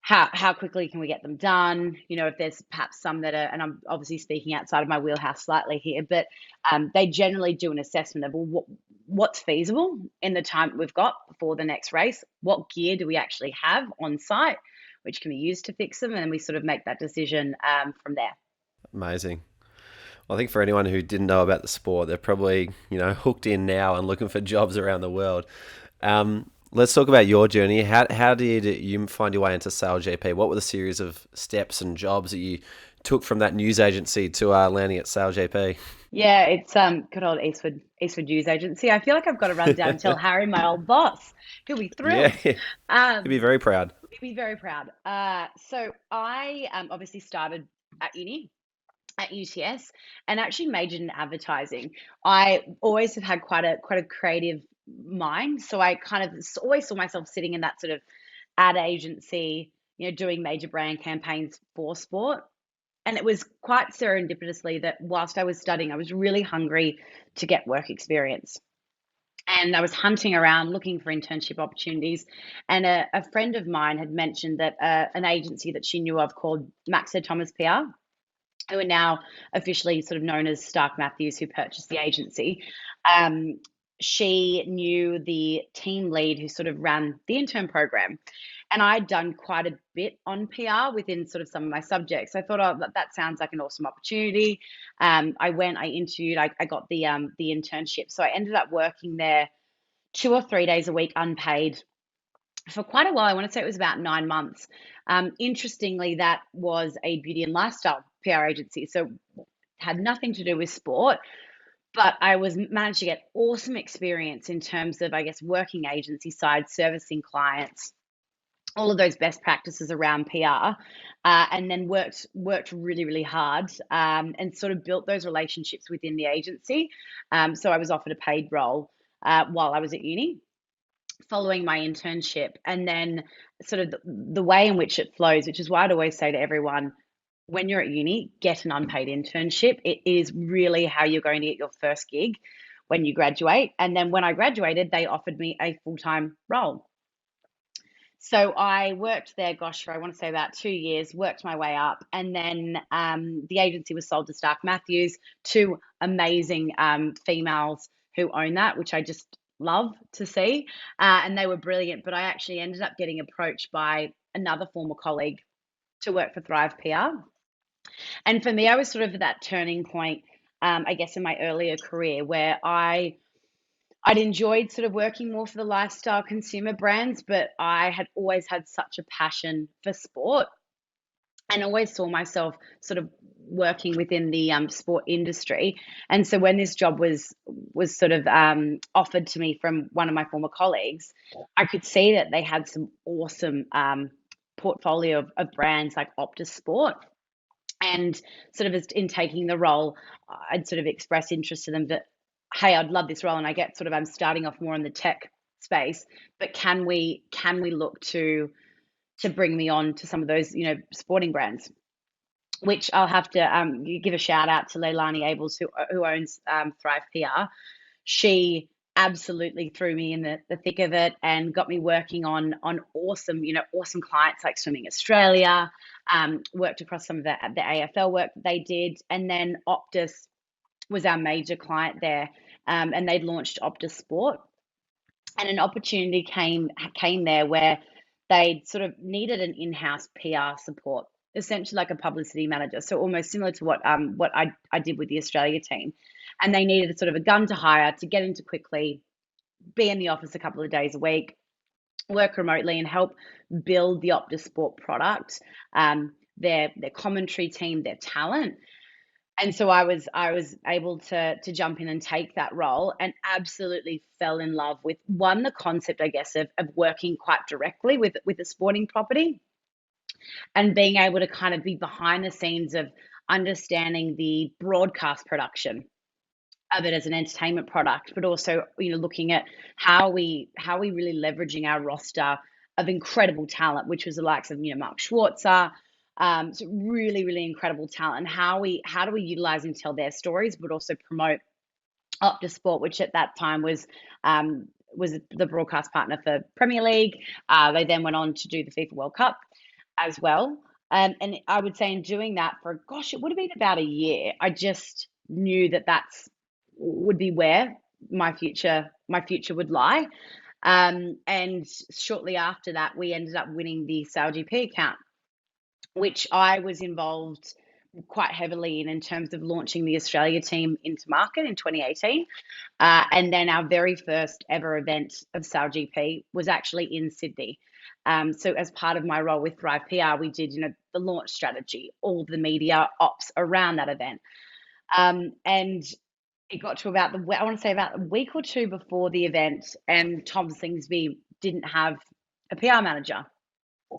how quickly can we get them done. If there's perhaps some that are, and I'm obviously speaking outside of my wheelhouse slightly here, but they generally do an assessment of what's feasible in the time that we've got before the next race, what gear do we actually have on site which can be used to fix them, and then we sort of make that decision from there. Amazing. Well, I think for anyone who didn't know about the sport, they're probably, hooked in now and looking for jobs around the world. Let's talk about your journey. How did you find your way into SailGP? What were the series of steps and jobs that you took from that news agency to landing at SailGP? Yeah, it's good old Eastwood News Agency. I feel like I've got to run down and tell Harry, my old boss. He'll be thrilled. Yeah, he'll be very proud. He'll be very proud. So I obviously started at uni at UTS and actually majored in advertising. I always have had quite a creative mind, so I kind of always saw myself sitting in that sort of ad agency, doing major brand campaigns for sport. And it was quite serendipitously that whilst I was studying, I was really hungry to get work experience. And I was hunting around looking for internship opportunities. And a friend of mine had mentioned that an agency that she knew of called Max Thomas PR, who are now officially sort of known as Stark Matthews, who purchased the agency. She knew the team lead who sort of ran the intern program. And I'd done quite a bit on PR within sort of some of my subjects. I thought, that sounds like an awesome opportunity. I went, I interviewed, I got the internship. So I ended up working there 2 or 3 days a week, unpaid, for quite a while. I want to say it was about 9 months. Interestingly, that was a beauty and lifestyle PR agency. So had nothing to do with sport. But I managed to get awesome experience in terms of, I guess, working agency side, servicing clients, all of those best practices around PR, and then worked really, really hard and sort of built those relationships within the agency. So I was offered a paid role while I was at uni, following my internship, and then sort of the way in which it flows, which is why I'd always say to everyone, when you're at uni, get an unpaid internship. It is really how you're going to get your first gig when you graduate. And then when I graduated, they offered me a full-time role. So I worked there, for I want to say about 2 years, worked my way up. And then the agency was sold to Stark Matthews, 2 amazing females who own that, which I just love to see. And they were brilliant. But I actually ended up getting approached by another former colleague to work for Thrive PR. And for me, I was sort of at that turning point, I guess, in my earlier career where I'd enjoyed sort of working more for the lifestyle consumer brands, but I had always had such a passion for sport and always saw myself sort of working within the sport industry. And so when this job was sort of offered to me from one of my former colleagues, I could see that they had some awesome portfolio of brands like Optus Sport. And sort of in taking the role, I'd sort of express interest to them that, hey, I'd love this role, and I get sort of I'm starting off more in the tech space, but can we look to bring me on to some of those, sporting brands, which I'll have to give a shout out to Leilani Abels, who owns Thrive PR. She absolutely threw me in the thick of it and got me working on awesome clients like Swimming Australia, worked across some of the AFL work that they did. And then Optus was our major client there, and they'd launched Optus Sport. And an opportunity came there where they sort of needed an in-house PR support, essentially like a publicity manager. So almost similar to what I did with the Australia team. And they needed sort of a gun to hire to get into quickly, be in the office a couple of days a week, work remotely, and help build the Optus Sport product, their commentary team, their talent. And so I was able to jump in and take that role, and absolutely fell in love with the concept, I guess, of working quite directly with a sporting property, and being able to kind of be behind the scenes of understanding the broadcast production of it as an entertainment product, but also looking at how we really leveraging our roster of incredible talent, which was the likes of Mark Schwarzer. So really, really incredible talent, and how do we utilize and tell their stories, but also promote Optus Sport, which at that time was the broadcast partner for Premier League. They then went on to do the FIFA World Cup as well. And I would say in doing that for, it would have been about a year, I just knew that would be where my future would lie. And shortly after that, we ended up winning the SailGP account, which I was involved quite heavily in terms of launching the Australia team into market in 2018. And then our very first ever event of SailGP was actually in Sydney. So as part of my role with Thrive PR, we did, the launch strategy, all of the media ops around that event. And it got to about a week or two before the event, and Tom Slingsby didn't have a PR manager,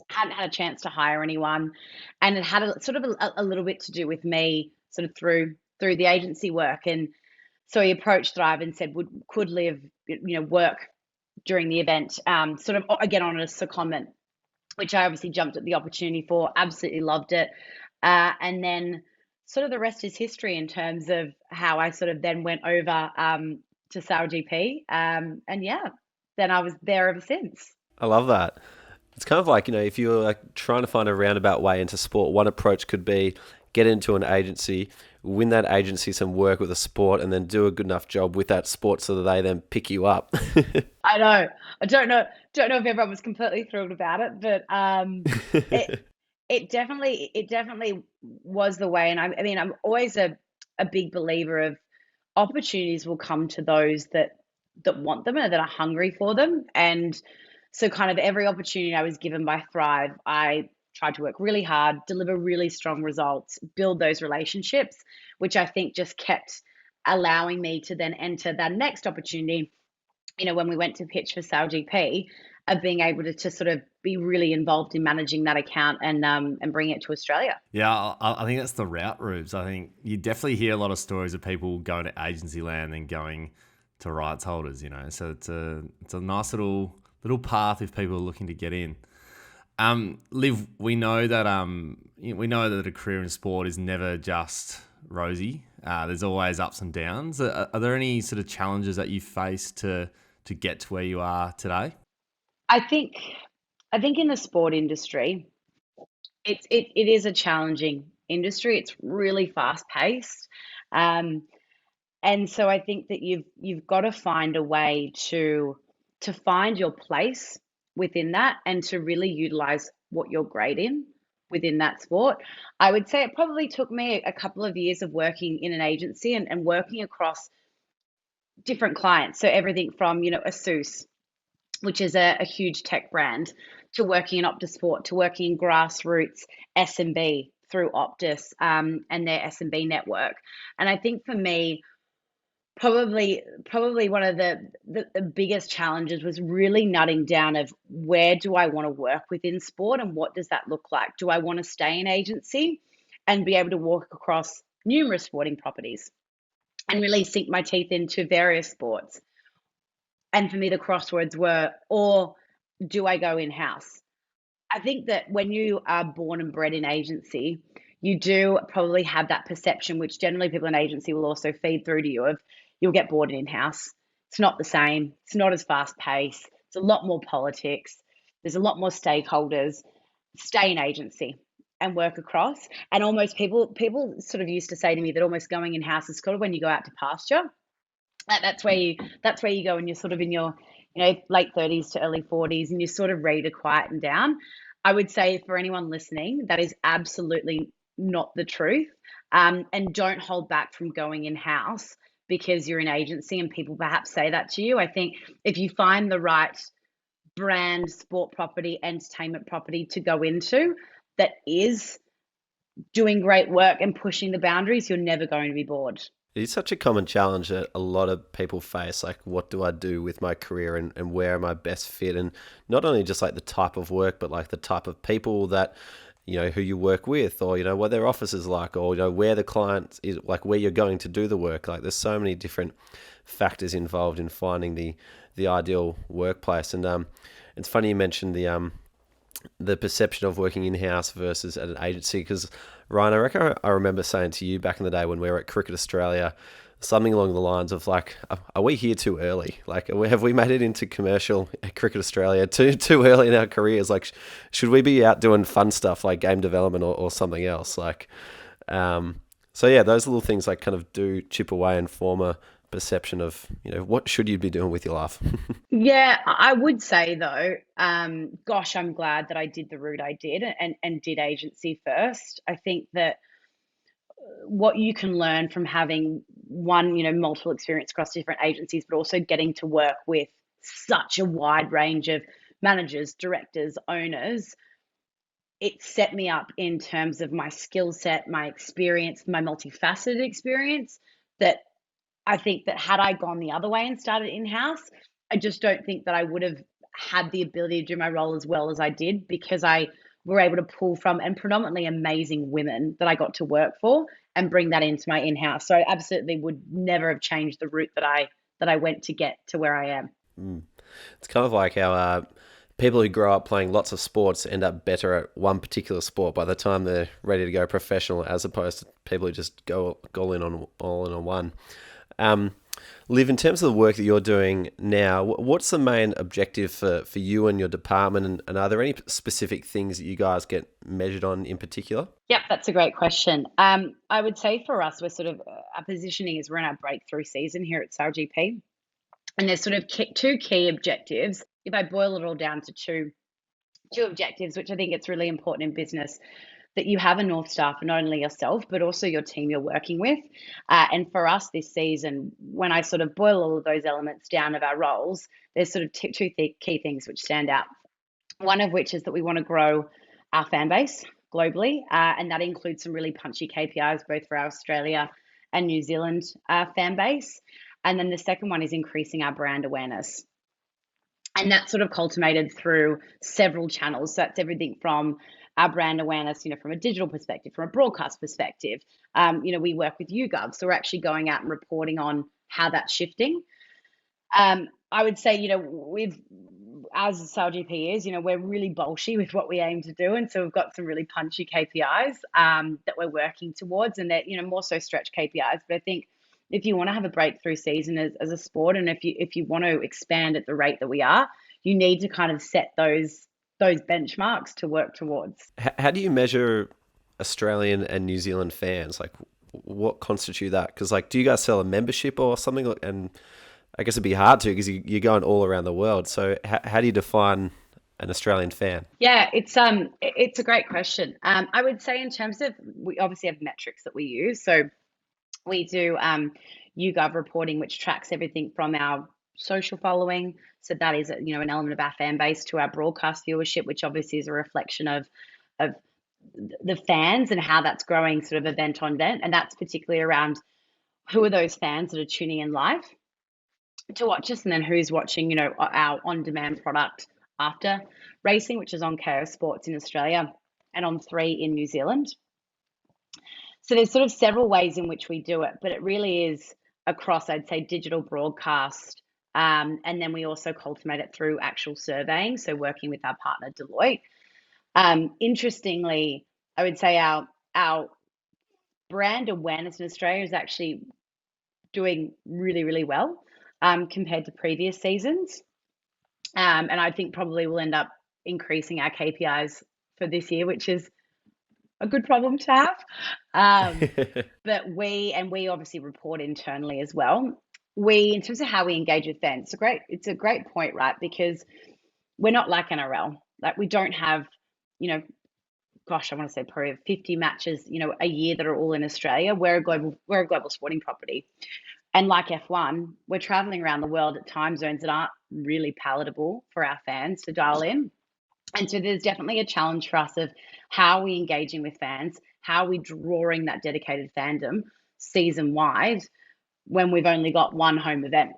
hadn't had a chance to hire anyone, and it had a little bit to do with me sort of through the agency work. And so he approached Thrive and said, could Liv, work during the event, sort of again on a secondment, which I obviously jumped at the opportunity for, absolutely loved it. And then sort of the rest is history in terms of how I sort of then went over to SailGP. And yeah, then I was there ever since. I love that. It's kind of like, if you're like trying to find a roundabout way into sport, one approach could be get into an agency, win that agency some work with a sport, and then do a good enough job with that sport so that they then pick you up. I know. I don't know if everyone was completely thrilled about it, but it definitely was the way. And I mean, I'm always a big believer of opportunities will come to those that want them and that are hungry for them. And so kind of every opportunity I was given by Thrive, I tried to work really hard, deliver really strong results, build those relationships, which I think just kept allowing me to then enter that next opportunity, when we went to pitch for SailGP, of being able to sort of be really involved in managing that account and bring it to Australia. Yeah, I think that's the route, Rubes. I think you definitely hear a lot of stories of people going to agency land and going to rights holders, so it's a nice little path if people are looking to get in. Liv, we know that a career in sport is never just rosy. There's always ups and downs. Are there any sort of challenges that you face to get to where you are today? I think in the sport industry, it is a challenging industry. It's really fast paced, and so I think that you've got to find a way to find your place within that, and to really utilize what you're great in within that sport. I would say it probably took me a couple of years of working in an agency and working across different clients. So everything from, ASUS, which is a huge tech brand, to working in Optus Sport, to working in grassroots SMB through Optus and their S&B network. And I think for me, probably one of the biggest challenges was really nutting down of where do I want to work within sport and what does that look like? Do I want to stay in agency and be able to walk across numerous sporting properties and really sink my teeth into various sports? And for me, the crosswords were, or do I go in-house? I think that when you are born and bred in agency, you do probably have that perception, which generally people in agency will also feed through to you, of you'll get bored in-house. It's not the same. It's not as fast-paced. It's a lot more politics. There's a lot more stakeholders. Stay in agency and work across. And almost people sort of used to say to me that almost going in-house is sort of when you go out to pasture. That's where you go and you're sort of in your late 30s to early 40s and you're sort of ready to quieten down. I would say for anyone listening, that is absolutely not the truth. And don't hold back from going in-house because you're in agency and people perhaps say that to you. I think if you find the right brand, sport property, entertainment property to go into that is doing great work and pushing the boundaries, you're never going to be bored. It's such a common challenge that a lot of people face, like what do I do with my career and where am I best fit? And not only just like the type of work, but like the type of people that, who you work with, or, what their office is like, or, where the client is, like where you're going to do the work. Like there's so many different factors involved in finding the ideal workplace. And it's funny you mentioned the perception of working in-house versus at an agency, because Ryan, I reckon I remember saying to you back in the day when we were at Cricket Australia, something along the lines of like, are we here too early? Like, have we made it into commercial at Cricket Australia too early in our careers? Like, should we be out doing fun stuff like game development or something else? Like, so yeah, those little things like kind of do chip away and form a perception of, what should you be doing with your life? Yeah, I would say though, gosh, I'm glad that I did the route I did and did agency first. I think that what you can learn from having multiple experience across different agencies, but also getting to work with such a wide range of managers, directors, owners, it set me up in terms of my skill set, my experience, my multifaceted experience, that I think that had I gone the other way and started in-house, I just don't think that I would have had the ability to do my role as well as I did, because I were able to pull from and predominantly amazing women that I got to work for and bring that into my in-house. So I absolutely would never have changed the route that I went to get to where I am. It's kind of like how people who grow up playing lots of sports end up better at one particular sport by the time they're ready to go professional, as opposed to people who just go all in on one. Liv, in terms of the work that you're doing now, what's the main objective for you and your department? And are there any specific things that you guys get measured on in particular? Yep, that's a great question. I would say for us, we're sort of, our positioning is we're in our breakthrough season here at SailGP. And there's sort of two key objectives. If I boil it all down to two objectives, which I think it's really important in business, that you have a North Star for not only yourself, but also your team you're working with. And for us this season, when I sort of boil all of those elements down of our roles, there's sort of two key things which stand out. One of which is that we want to grow our fan base globally, and that includes some really punchy KPIs, both for our Australia and New Zealand fan base. And then the second one is increasing our brand awareness. And that's sort of cultivated through several channels. So that's everything from our brand awareness, from a digital perspective, from a broadcast perspective. We work with YouGov, so we're actually going out and reporting on how that's shifting. I would say, as SailGP is, we're really bolshy with what we aim to do. And so we've got some really punchy KPIs that we're working towards, and they're, more so stretch KPIs. But I think if you want to have a breakthrough season as a sport, and if you want to expand at the rate that we are, you need to kind of set those benchmarks to work towards. How do you measure Australian and New Zealand fans? Like, what constitute that? Because, like, do you guys sell a membership or something? And I guess it'd be hard to, because you're going all around the world. So how do you define an Australian fan? Yeah, it's a great question. I would say in terms of, we obviously have metrics that we use. So we do YouGov reporting, which tracks everything from our social following. So that is, an element of our fan base, to our broadcast viewership, which obviously is a reflection of the fans and how that's growing sort of event on event. And that's particularly around who are those fans that are tuning in live to watch us, and then who's watching, our on-demand product after racing, which is on KO Sports in Australia and on 3 in New Zealand. So there's sort of several ways in which we do it, but it really is across, I'd say, digital broadcast. And then we also cultivate it through actual surveying, so working with our partner Deloitte. Interestingly, I would say our brand awareness in Australia is actually doing really, really well compared to previous seasons. And I think probably we'll end up increasing our KPIs for this year, which is a good problem to have. But we obviously report internally as well. In terms of how we engage with fans, it's a great point, right? Because we're not like NRL. Like, we don't have, I want to say probably 50 matches, a year that are all in Australia. We're a global sporting property. And like F1, we're traveling around the world at time zones that aren't really palatable for our fans to dial in. And so there's definitely a challenge for us of how are we engaging with fans, how are we drawing that dedicated fandom season wide when we've only got one home event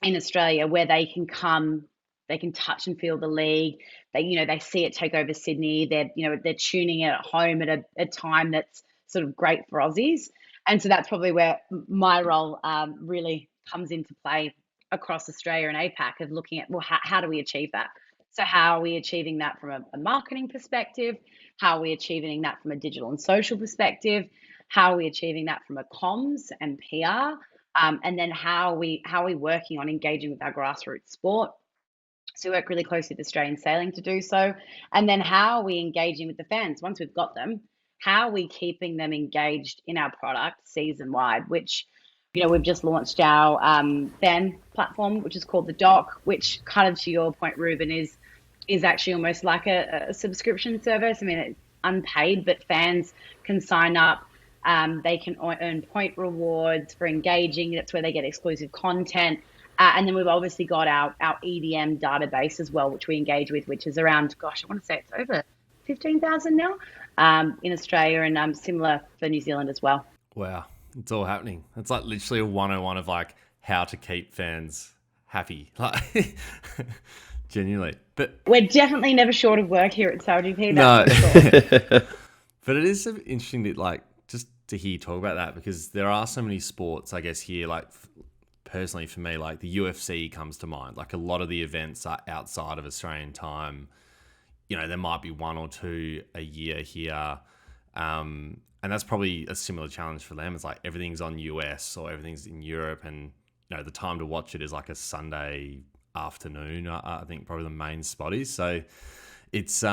in Australia where they can come, they can touch and feel the league. They see it take over Sydney. They're tuning in at home at a time that's sort of great for Aussies. And so that's probably where my role really comes into play across Australia and APAC, of looking at, well, how do we achieve that? So how are we achieving that from a marketing perspective? How are we achieving that from a digital and social perspective? How are we achieving that from a comms and PR? And then how are we working on engaging with our grassroots sport? So we work really closely with Australian Sailing to do so. And then how are we engaging with the fans once we've got them? How are we keeping them engaged in our product season wide, which, we've just launched our fan platform, which is called The Doc, which, kind of to your point, Ruben, is actually almost like a subscription service. I mean, it's unpaid, but fans can sign up. They can earn point rewards for engaging. That's where they get exclusive content. And then we've obviously got our EDM database as well, which we engage with, which is around, I want to say it's over 15,000 now in Australia, and similar for New Zealand as well. Wow, it's all happening. It's like literally a 101 of like how to keep fans happy, like genuinely. But we're definitely never short of work here at SailGP. No, but it is interesting to just to hear you talk about that, because there are so many sports, I guess, here. Like, personally for me, like the UFC comes to mind. Like, a lot of the events are outside of Australian time. There might be 1 or 2 a year here. And that's probably a similar challenge for them. It's like everything's on US or everything's in Europe, and the time to watch it is like a Sunday afternoon. I think probably the main spot is. So it's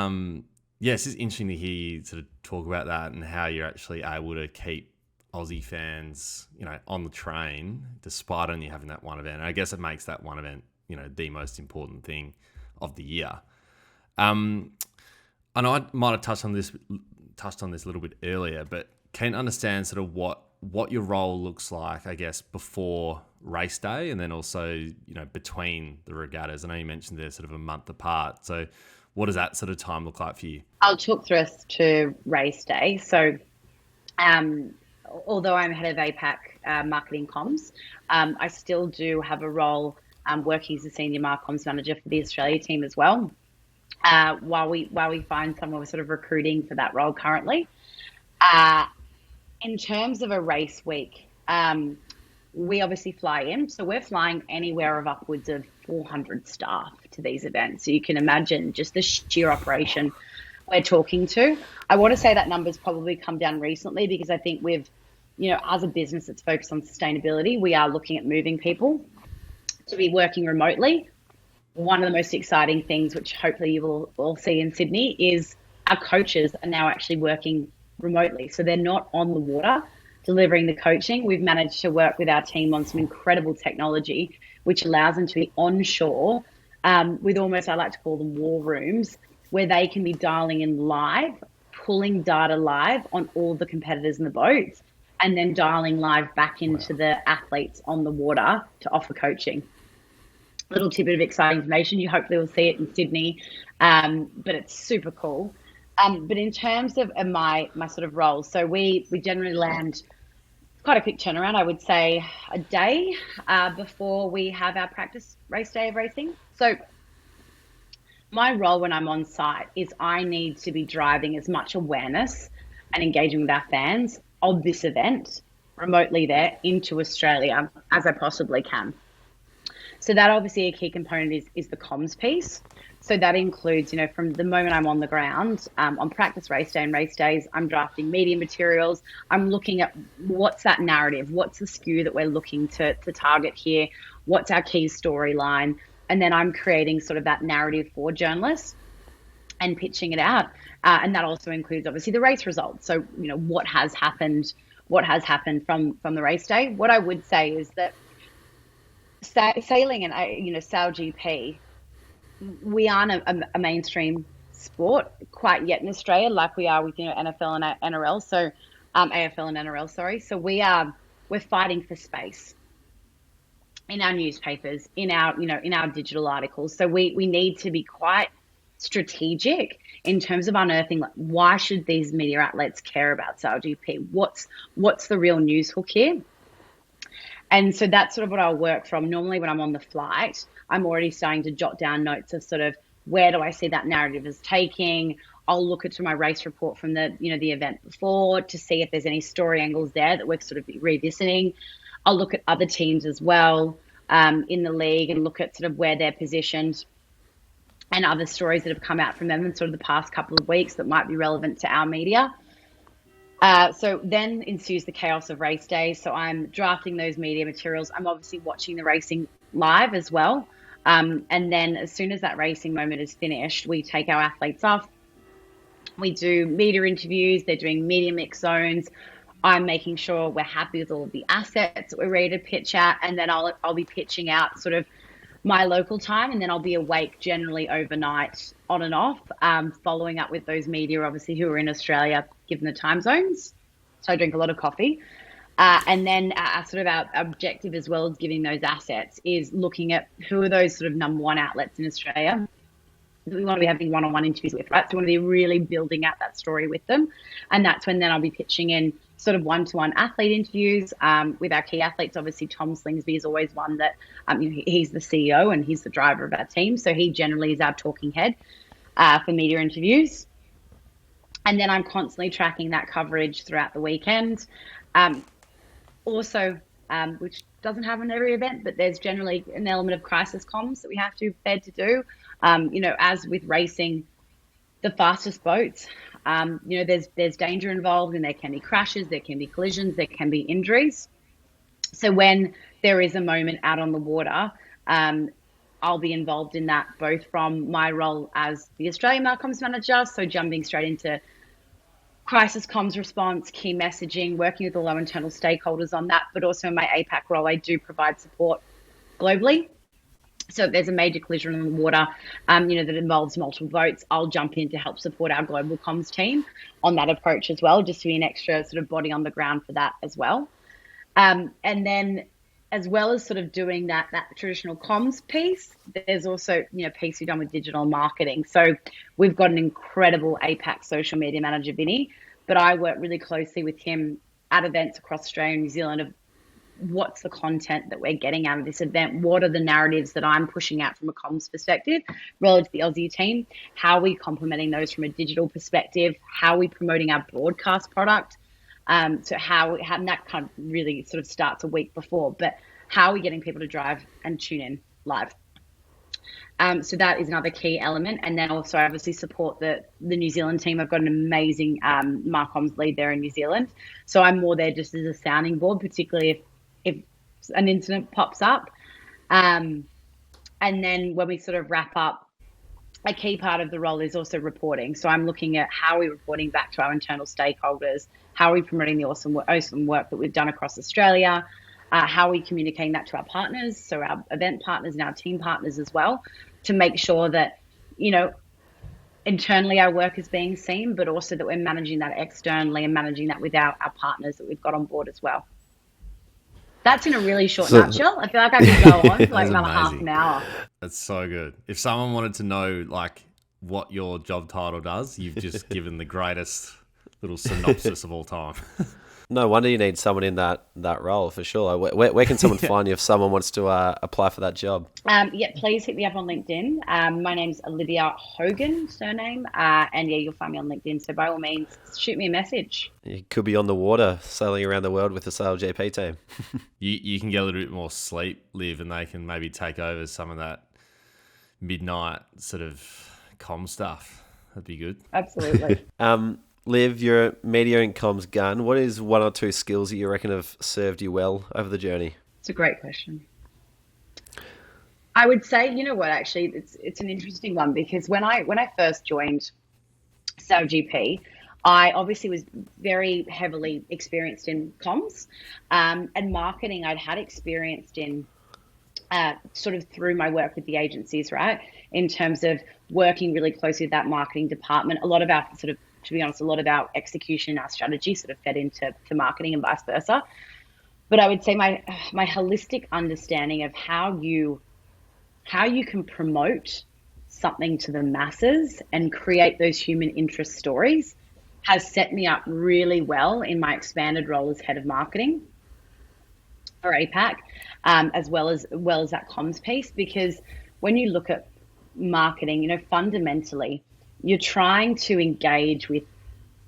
it's just interesting to hear you sort of talk about that and how you're actually able to keep Aussie fans, on the train despite only having that one event. And I guess it makes that one event, the most important thing of the year. I know I might have touched on this a little bit earlier, but can you understand sort of what your role looks like, I guess, before race day, and then also, between the regattas? I know you mentioned they're sort of a month apart. So what does that sort of time look like for you? I'll talk through us to race day. So although I'm head of APAC marketing comms, I still do have a role working as a senior comms manager for the Australia team as well. While we find someone, we're sort of recruiting for that role currently. In terms of a race week, we obviously fly in. So we're flying anywhere of upwards of 400 staff to these events. So you can imagine just the sheer operation we're talking to. I want to say that number's probably come down recently, because I think we've, as a business that's focused on sustainability, we are looking at moving people to be working remotely. One of the most exciting things, which hopefully you will all see in Sydney, is our coaches are now actually working remotely. So they're not on the water delivering the coaching. We've managed to work with our team on some incredible technology, which allows them to be onshore with almost, I like to call them war rooms, where they can be dialing in live, pulling data live on all the competitors in the boats, and then dialing live back into the athletes on the water to offer coaching. Little tidbit of exciting information. You hopefully will see it in Sydney, but it's super cool. But in terms of my sort of role, so we generally land quite a quick turnaround, I would say a day before we have our practice race day of racing. So my role when I'm on site is I need to be driving as much awareness and engaging with our fans of this event remotely there into Australia as I possibly can. So that obviously a key component is the comms piece. So that includes, from the moment I'm on the ground, on practice race day and race days, I'm drafting media materials. I'm looking at what's that narrative, what's the skew that we're looking to target here, what's our key storyline, and then I'm creating sort of that narrative for journalists and pitching it out. And that also includes obviously the race results. So, what has happened from the race day. What I would say is that sailing and SailGP, we aren't a mainstream sport quite yet in Australia, like we are with NFL and NRL. So AFL and NRL, sorry. So we're fighting for space in our newspapers, in our digital articles. So we need to be quite strategic in terms of unearthing, like, why should these media outlets care about SailGP? What's the real news hook here? And so that's sort of what I'll work from. Normally when I'm on the flight, I'm already starting to jot down notes of sort of where do I see that narrative is taking. I'll look at my race report from the event before to see if there's any story angles there that we're sort of revisiting. I'll look at other teams as well in the league and look at sort of where they're positioned and other stories that have come out from them in sort of the past couple of weeks that might be relevant to our media. So then ensues the chaos of race day. So I'm drafting those media materials. I'm obviously watching the racing live as well. And then as soon as that racing moment is finished, we take our athletes off. We do media interviews. They're doing media mix zones. I'm making sure we're happy with all of the assets that we're ready to pitch at. And then I'll be pitching out sort of my local time, and then I'll be awake generally overnight on and off, following up with those media, obviously, who are in Australia, given the time zones. So I drink a lot of coffee. And then our objective, as well as giving those assets, is looking at who are those sort of number one outlets in Australia that we want to be having one-on-one interviews with, right? So we want to be really building out that story with them. And that's when then I'll be pitching in sort of one-to-one athlete interviews with our key athletes. Obviously, Tom Slingsby is always one that he's the CEO and he's the driver of our team. So he generally is our talking head for media interviews. And then I'm constantly tracking that coverage throughout the weekend. Also, which doesn't happen at every event, but there's generally an element of crisis comms that we have to be prepared to do. As with racing, the fastest boats, there's danger involved, and there can be crashes, there can be collisions, there can be injuries. So when there is a moment out on the water, I'll be involved in that, both from my role as the Australian Marcoms manager, so jumping straight into crisis comms response, key messaging, working with all our internal stakeholders on that, but also in my APAC role, I do provide support globally. So if there's a major collision on the water, that involves multiple boats, I'll jump in to help support our global comms team on that approach as well, just to be an extra sort of body on the ground for that as well. And then, as well as sort of doing that traditional comms piece, there's also, piece we've done with digital marketing. So we've got an incredible APAC social media manager, Vinny, but I work really closely with him at events across Australia and New Zealand of what's the content that we're getting out of this event? What are the narratives that I'm pushing out from a comms perspective relative to the Aussie team? How are we complementing those from a digital perspective? How are we promoting our broadcast product? So how that kind of really sort of starts a week before, but how are we getting people to drive and tune in live? So that is another key element. And then also obviously support the New Zealand team. I've got an amazing Marcoms lead there in New Zealand. So I'm more there just as a sounding board, particularly if an incident pops up. And then when we sort of wrap up, a key part of the role is also reporting. So I'm looking at how we're reporting back to our internal stakeholders, how are we promoting the awesome work that we've done across Australia, how are we communicating that to our partners, so our event partners and our team partners as well, to make sure that, internally our work is being seen, but also that we're managing that externally and managing that with our partners that we've got on board as well. That's in a really short nutshell. I feel like I could go on for like another half an hour. That's so good. If someone wanted to know, like, what your job title does, you've just given the greatest little synopsis of all time. No wonder you need someone in that role for sure. Where can someone find you if someone wants to apply for that job? Please hit me up on LinkedIn. My name's Olivia Hogan, surname. And you'll find me on LinkedIn. So by all means, shoot me a message. You could be on the water sailing around the world with the SailGP team. You can get a little bit more sleep, Liv, and they can maybe take over some of that midnight sort of comm stuff. That'd be good. Absolutely. Liv, you're a media and comms gun. What is one or two skills that you reckon have served you well over the journey? It's a great question. I would say, you know what, actually, it's an interesting one, because when I first joined SailGP, I obviously was very heavily experienced in comms and marketing. I'd had experienced in sort of through my work with the agencies, right, in terms of working really closely with that marketing department. A lot of our sort of, to be honest, a lot of our execution, our strategy sort of fed into marketing and vice versa. But I would say my holistic understanding of how you can promote something to the masses and create those human interest stories has set me up really well in my expanded role as head of marketing for APAC, as well as that comms piece. Because when you look at marketing, fundamentally, you're trying to engage with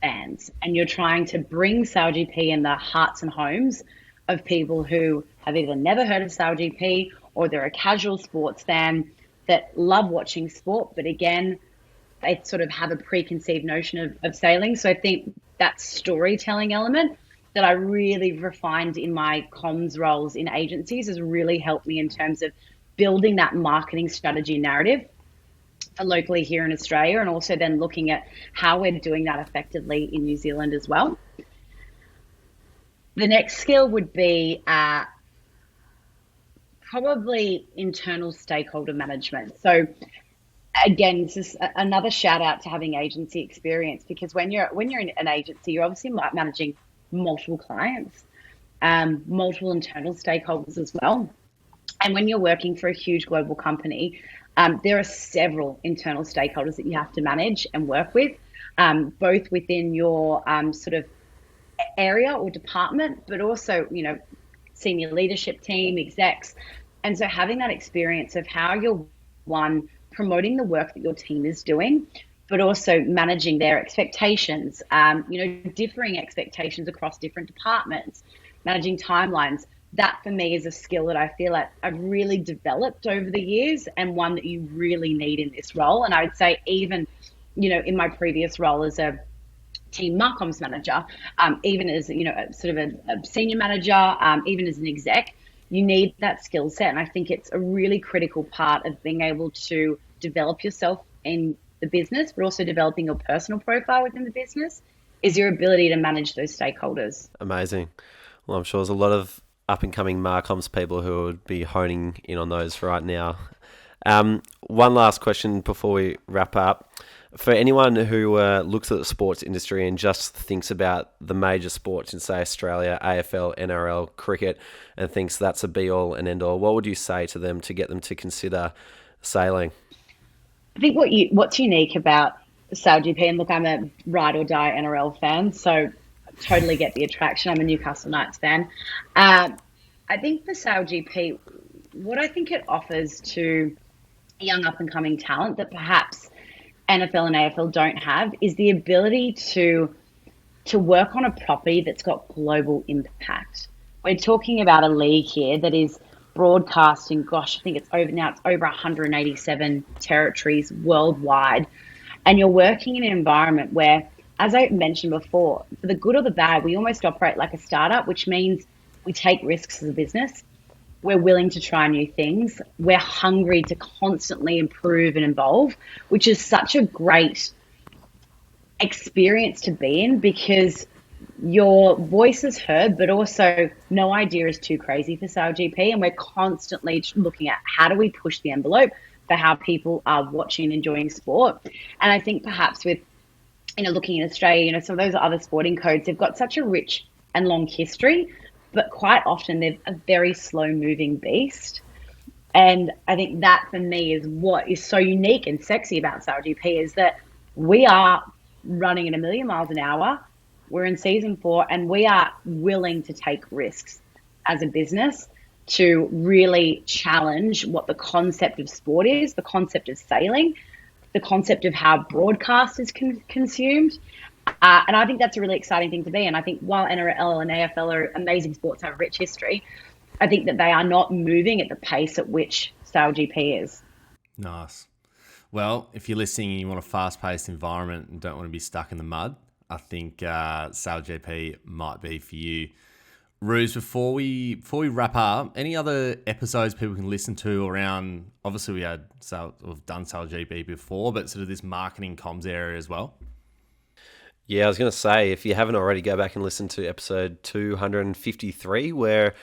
fans and you're trying to bring SailGP in the hearts and homes of people who have either never heard of SailGP or they're a casual sports fan that love watching sport, but again, they sort of have a preconceived notion of sailing. So I think that storytelling element that I really refined in my comms roles in agencies has really helped me in terms of building that marketing strategy narrative locally here in Australia, and also then looking at how we're doing that effectively in New Zealand as well. The next skill would be probably internal stakeholder management. So again, this is another shout out to having agency experience, because when you're in an agency, you're obviously managing multiple clients, multiple internal stakeholders as well. And when you're working for a huge global company, there are several internal stakeholders that you have to manage and work with, both within your sort of area or department, but also, senior leadership team, execs. And so having that experience of how you're, one, promoting the work that your team is doing, but also managing their expectations, differing expectations across different departments, managing timelines. That for me is a skill that I feel like I've really developed over the years, and one that you really need in this role. And I would say even, in my previous role as a team marcoms manager, even as, sort of a senior manager, even as an exec, you need that skill set. And I think it's a really critical part of being able to develop yourself in the business, but also developing your personal profile within the business, is your ability to manage those stakeholders. Amazing. Well, I'm sure there's a lot of up-and-coming marcoms people who would be honing in on those right now. One last question before we wrap up. For anyone who looks at the sports industry and just thinks about the major sports in, say, Australia, AFL, NRL, cricket, and thinks that's a be-all and end-all, what would you say to them to get them to consider sailing? I think what's unique about SailGP, and look, I'm a ride-or-die NRL fan, so totally get the attraction. I'm a Newcastle Knights fan. I think for SailGP, what I think it offers to young up-and-coming talent that perhaps NFL and AFL don't have is the ability to work on a property that's got global impact. We're talking about a league here that is broadcasting, I think it's over 187 territories worldwide. And you're working in an environment where, as I mentioned before, for the good or the bad, we almost operate like a startup, which means we take risks as a business. We're willing to try new things. We're hungry to constantly improve and evolve, which is such a great experience to be in, because your voice is heard, but also no idea is too crazy for SailGP. And we're constantly looking at how do we push the envelope for how people are watching and enjoying sport. And I think perhaps with, looking at Australia, some of those other sporting codes, they've got such a rich and long history, but quite often they're a very slow moving beast. And I think that for me is what is so unique and sexy about SailGP is that we are running at 1,000,000 miles an hour. We're in season 4 and we are willing to take risks as a business to really challenge what the concept of sport is, the concept of sailing, the concept of how broadcast is consumed. And I think that's a really exciting thing to be. And I think while NRL and AFL are amazing sports, have a rich history, I think that they are not moving at the pace at which SailGP is. Nice. Well, if you're listening and you want a fast-paced environment and don't want to be stuck in the mud, I think SailGP might be for you. Ruse, before we wrap up, any other episodes people can listen to around? Obviously, we've done SailGP before, but sort of this marketing comms area as well. Yeah, I was going to say, if you haven't already, go back and listen to episode 253, where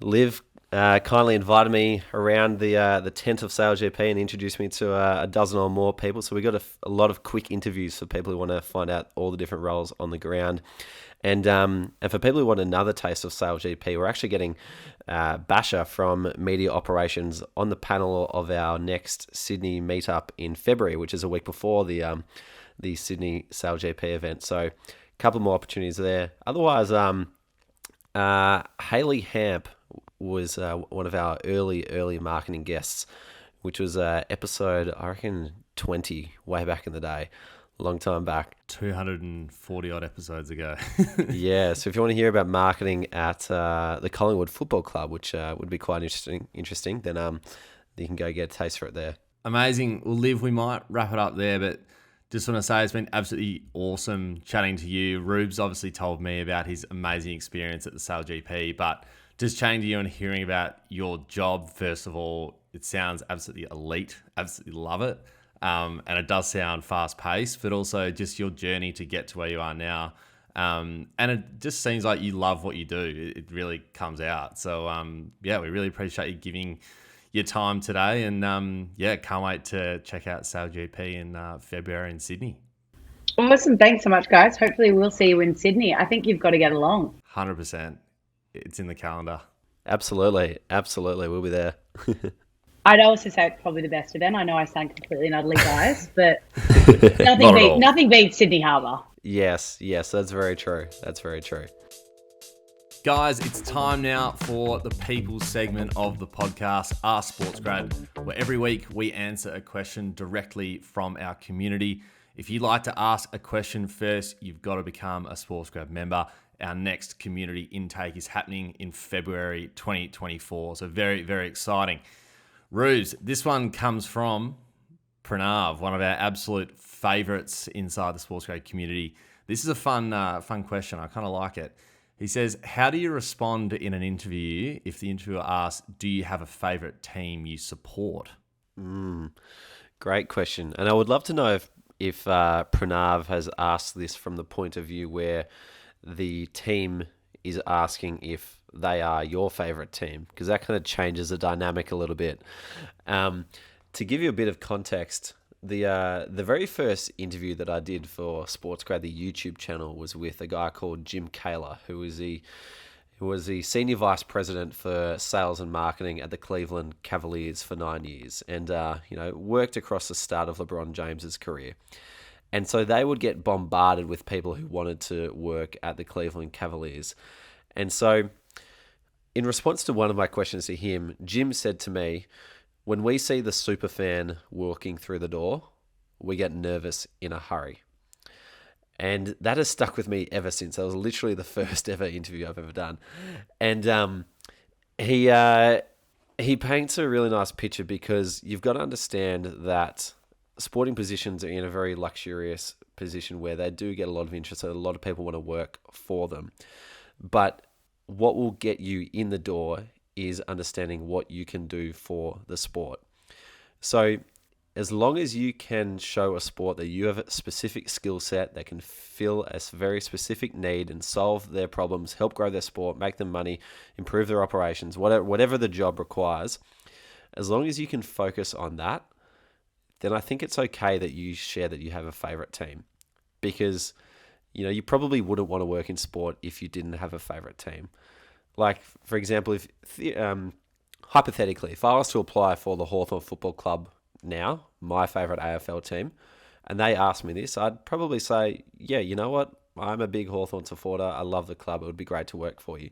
Liv kindly invited me around the tent of SailGP and introduced me to a dozen or more people. So we got a lot of quick interviews for people who want to find out all the different roles on the ground. And for people who want another taste of SailGP, we're actually getting Basha from Media Operations on the panel of our next Sydney meetup in February, which is a week before the Sydney SailGP event. So a couple more opportunities there. Otherwise, Hayley Hamp was one of our early marketing guests, which was episode, I reckon, 20, way back in the day. Long time back. 240 odd episodes ago. Yeah, so if you want to hear about marketing at the Collingwood Football Club, which would be quite interesting, then you can go get a taste for it there. Amazing. Well, Liv, we might wrap it up there, but just want to say it's been absolutely awesome chatting to you. Rubes obviously told me about his amazing experience at the SailGP, but just chatting to you and hearing about your job, first of all, it sounds absolutely elite. Absolutely love it. And it does sound fast-paced, but also just your journey to get to where you are now. And it just seems like you love what you do. It really comes out. So, we really appreciate you giving your time today. And, can't wait to check out SailGP in February in Sydney. Awesome. Thanks so much, guys. Hopefully we'll see you in Sydney. I think you've got to get along. 100%. It's in the calendar. Absolutely. We'll be there. I'd also say it's probably the best event. I know I sound completely and utterly biased, but nothing beats Sydney Harbour. Yes, that's very true. Guys, it's time now for the people segment of the podcast, Ask SportsGrad, where every week we answer a question directly from our community. If you'd like to ask a question first, you've got to become a SportsGrad member. Our next community intake is happening in February 2024, so very, very exciting. Ruse, this one comes from Pranav, one of our absolute favourites inside the SportsGrad community. This is a fun question. I kind of like it. He says, how do you respond in an interview if the interviewer asks, do you have a favourite team you support? Great question. And I would love to know if Pranav has asked this from the point of view where the team is asking if they are your favourite team, because that kind of changes the dynamic a little bit. To give you a bit of context, the very first interview that I did for SportsGrad, the YouTube channel, was with a guy called Jim Kaler, who was the senior vice president for sales and marketing at the Cleveland Cavaliers for 9 years, and worked across the start of LeBron James's career. And so they would get bombarded with people who wanted to work at the Cleveland Cavaliers. And so in response to one of my questions to him, Jim said to me, when we see the superfan walking through the door, we get nervous in a hurry. And that has stuck with me ever since. That was literally the first ever interview I've ever done. And he paints a really nice picture, because you've got to understand that sporting positions are in a very luxurious position where they do get a lot of interest. So a lot of people want to work for them. But what will get you in the door is understanding what you can do for the sport. So as long as you can show a sport that you have a specific skill set that can fill a very specific need and solve their problems, help grow their sport, make them money, improve their operations, whatever the job requires, as long as you can focus on that, then I think it's okay that you share that you have a favorite team, because you probably wouldn't want to work in sport if you didn't have a favorite team. Like, for example, if hypothetically, if I was to apply for the Hawthorn Football Club now, my favourite AFL team, and they asked me this, I'd probably say, yeah, you know what? I'm a big Hawthorn supporter. I love the club. It would be great to work for you.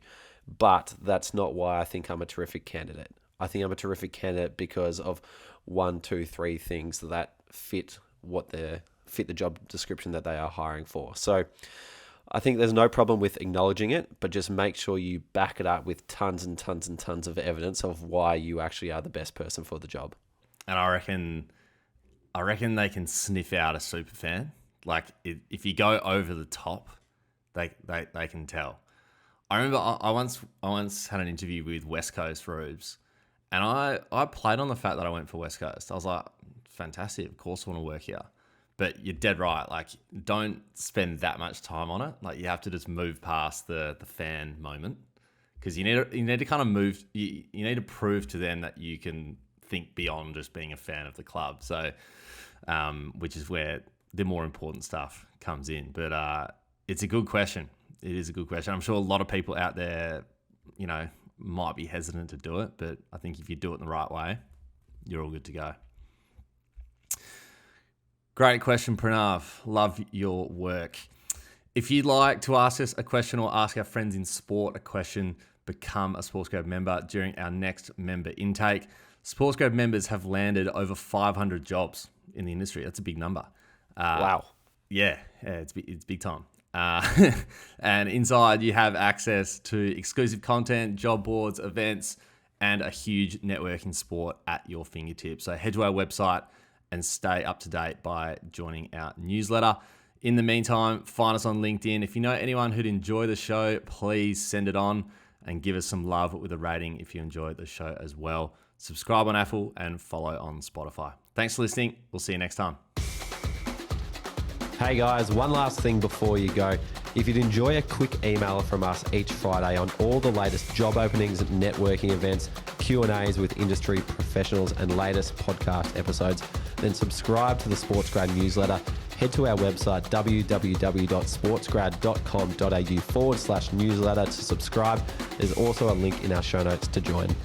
But that's not why I think I'm a terrific candidate. I think I'm a terrific candidate because of 1, 2, 3 things that fit the job description that they are hiring for. So I think there's no problem with acknowledging it, but just make sure you back it up with tons and tons and tons of evidence of why you actually are the best person for the job. And I reckon they can sniff out a super fan. Like if you go over the top, they can tell. I remember I once had an interview with West Coast Rubes, and I played on the fact that I went for West Coast. I was like, fantastic, of course I want to work here. But you're dead right. Like, don't spend that much time on it. Like, you have to just move past the fan moment, because you need to kind of move. You need to prove to them that you can think beyond just being a fan of the club. So, which is where the more important stuff comes in. But it's a good question. It is a good question. I'm sure a lot of people out there, might be hesitant to do it, but I think if you do it in the right way, you're all good to go. Great question, Pranav. Love your work. If you'd like to ask us a question or ask our friends in sport a question, become a SportsGrad member during our next member intake. SportsGrad members have landed over 500 jobs in the industry. That's a big number. Wow. Yeah, it's big time. And inside you have access to exclusive content, job boards, events, and a huge networking sport at your fingertips. So head to our website and stay up to date by joining our newsletter. In the meantime, find us on LinkedIn. If you know anyone who'd enjoy the show, please send it on and give us some love with a rating if you enjoyed the show as well. Subscribe on Apple and follow on Spotify. Thanks for listening. We'll see you next time. Hey guys, one last thing before you go. If you'd enjoy a quick email from us each Friday on all the latest job openings, networking events, Q&As with industry professionals, and latest podcast episodes, then subscribe to the SportsGrad newsletter. Head to our website, www.sportsgrad.com.au/newsletter to subscribe. There's also a link in our show notes to join.